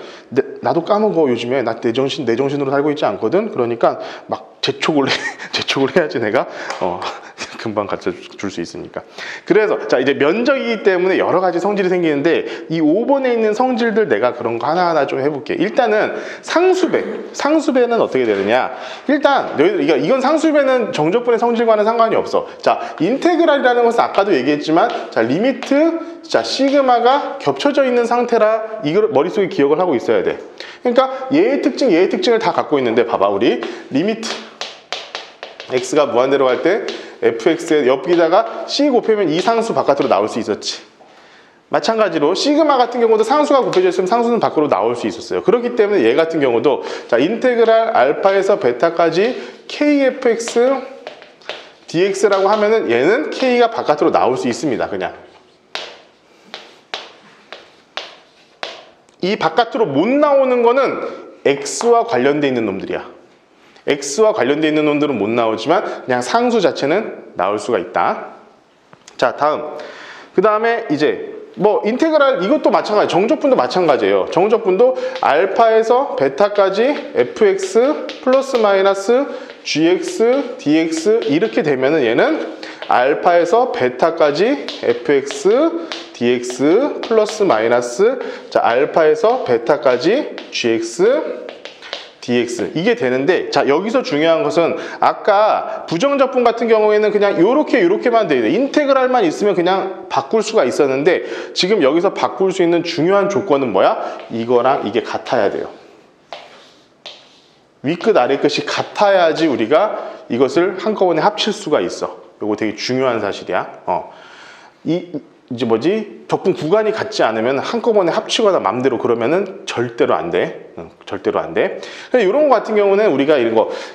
Speaker 1: 나도 까먹어. 요즘에 나 내 정신으로 살고 있지 않거든. 그러니까 막 재촉을 해야지 내가 금방 갖다 줄 수 있으니까. 그래서 자 이제 면적이기 때문에 여러 가지 성질이 생기는데 이 5번에 있는 성질들 내가 그런 거 하나하나 좀 해볼게. 일단은 상수배는 어떻게 되느냐. 일단 이건 상수배는 정적분의 성질과는 상관이 없어. 자 인테그랄이라는 것은 아까도 얘기했지만 자 리미트 자 시그마가 겹쳐져 있는 상태라 이걸 머릿속에 기억을 하고 있어야 돼. 그러니까 얘의 특징을 다 갖고 있는데 봐봐 우리 리미트 x가 무한대로 갈 때 fx의 옆에다가 c 곱하면 이 상수 바깥으로 나올 수 있었지. 마찬가지로 시그마 같은 경우도 상수가 곱해져 있으면 상수는 밖으로 나올 수 있었어요. 그렇기 때문에 얘 같은 경우도 자 인테그랄 알파에서 베타까지 kfx dx라고 하면은 얘는 k가 바깥으로 나올 수 있습니다. 그냥 이 바깥으로 못 나오는 거는 x와 관련돼 있는 놈들이야. x와 관련돼 있는 놈들은 못 나오지만 그냥 상수 자체는 나올 수가 있다. 자 다음 그 다음에 이제 인테그랄 이것도 마찬가지. 정적분도 마찬가지예요. 정적분도 알파에서 베타까지 fx 플러스 마이너스 gx dx 이렇게 되면은 얘는 알파에서 베타까지 fx dx 플러스 마이너스 자 알파에서 베타까지 gx dx 이게 되는데 자 여기서 중요한 것은 아까 부정적분 같은 경우에는 그냥 요렇게만 돼. 인테그랄만 있으면 그냥 바꿀 수가 있었는데 지금 여기서 바꿀 수 있는 중요한 조건은 뭐야? 이거랑 이게 같아야 돼요. 윗끝 아래끝이 같아야지 우리가 이것을 한꺼번에 합칠 수가 있어. 이거 되게 중요한 사실이야. 적분 구간이 같지 않으면 한꺼번에 합치거나 맘대로 그러면은 절대로 안 돼. 절대로 안 돼. 이런 거 같은 경우는 우리가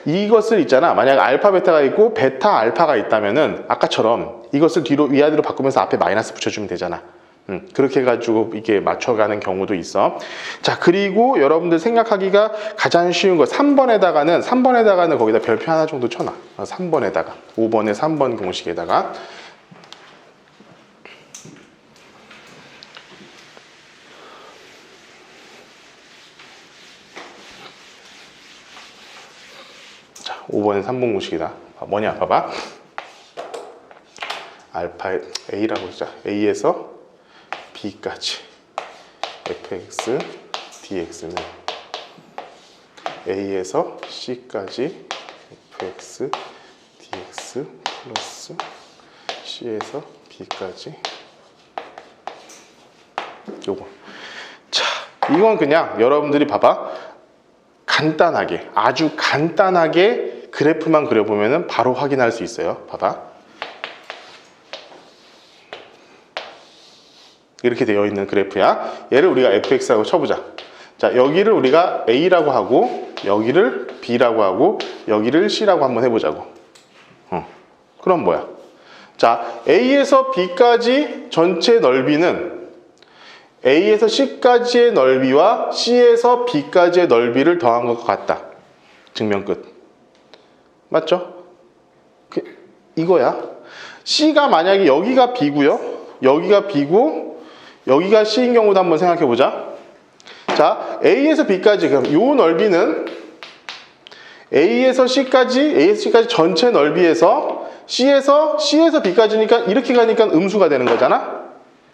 Speaker 1: 이것을 있잖아. 만약 알파 베타가 있고 베타 알파가 있다면은 아까처럼 이것을 뒤로 위아래로 바꾸면서 앞에 마이너스 붙여주면 되잖아. 그렇게 해가지고 이게 맞춰가는 경우도 있어. 자 그리고 여러분들 생각하기가 가장 쉬운 거 3번에다가는 거기다 별표 하나 정도 쳐놔. 3번에다가 5번에 3번 공식에다가 자 5번에 3번 공식이다. 뭐냐 봐봐. 알파 A라고 하자. A에서 B까지 fx dx는 A에서 C까지 fx dx 플러스 C에서 B까지 요거. 자 이건 그냥 여러분들이 봐봐. 간단하게, 아주 간단하게 그래프만 그려보면 바로 확인할 수 있어요. 봐봐. 이렇게 되어 있는 그래프야. 얘를 우리가 fx라고 쳐보자. 자, 여기를 우리가 a라고 하고, 여기를 b라고 하고, 여기를 c라고 한번 해보자고. 그럼 뭐야? 자, a에서 b까지 전체 넓이는 a에서 c까지의 넓이와 c에서 b까지의 넓이를 더한 것과 같다. 증명 끝. 맞죠? 이거야. c가 만약에 여기가 b고요. 여기가 b고 여기가 c인 경우도 한번 생각해 보자. 자, a에서 b까지 그럼 요 넓이는 a에서 c까지 전체 넓이에서 C에서 B까지니까 이렇게 가니까 음수가 되는 거잖아.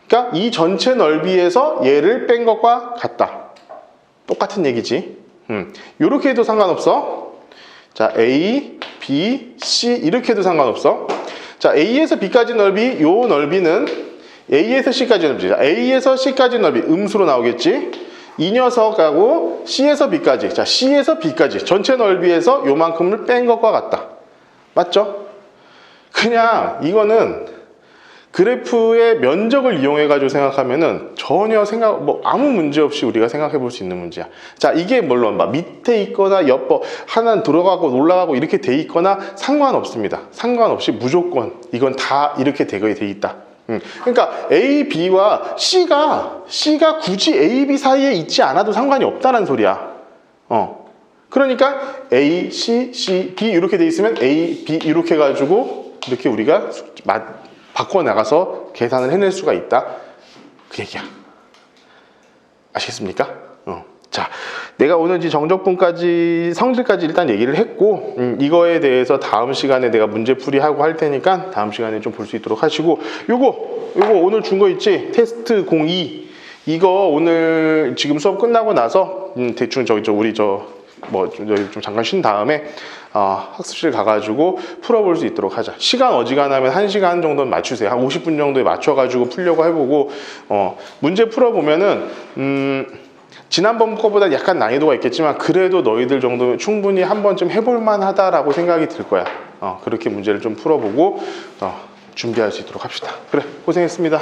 Speaker 1: 그러니까 이 전체 넓이에서 얘를 뺀 것과 같다. 똑같은 얘기지. 이렇게 해도 상관없어. 자, A, B, C 이렇게 해도 상관없어. 자, A에서 B까지 넓이, 요 넓이는 A에서 C까지 넓이. 자, A에서 C까지 넓이 음수로 나오겠지. 이 녀석하고 C에서 B까지. 자, C에서 B까지 전체 넓이에서 요만큼을 뺀 것과 같다. 맞죠? 그냥 이거는 그래프의 면적을 이용해 가지고 생각하면은 전혀 아무 문제 없이 우리가 생각해 볼 수 있는 문제야. 자, 이게 물론 막 밑에 있거나 하나는 들어가고 올라가고 이렇게 돼 있거나 상관없습니다. 상관없이 무조건 이건 다 이렇게 돼 있다. 그러니까 A, B와 C가 굳이 A, B 사이에 있지 않아도 상관이 없다는 소리야. 그러니까 A, C, B 이렇게 돼 있으면 A, B 이렇게 해가지고 이렇게 우리가 바꿔나가서 계산을 해낼 수가 있다. 그 얘기야. 아시겠습니까? 자, 내가 오늘 이제 정적분까지 성질까지 일단 얘기를 했고 이거에 대해서 다음 시간에 내가 문제풀이하고 할 테니까 다음 시간에 좀 볼 수 있도록 하시고 요거 오늘 준 거 있지? 테스트 02 이거 오늘 지금 수업 끝나고 나서 대충 우리 좀 잠깐 쉰 다음에 학습실 가가지고 풀어볼 수 있도록 하자. 시간 어지간하면 1시간 정도는 맞추세요. 한 50분 정도에 맞춰가지고 풀려고 해보고 문제 풀어보면은 지난번 거보다 약간 난이도가 있겠지만 그래도 너희들 정도면 충분히 한 번쯤 해볼만 하다라고 생각이 들 거야. 그렇게 문제를 좀 풀어보고 준비할 수 있도록 합시다. 그래, 고생했습니다.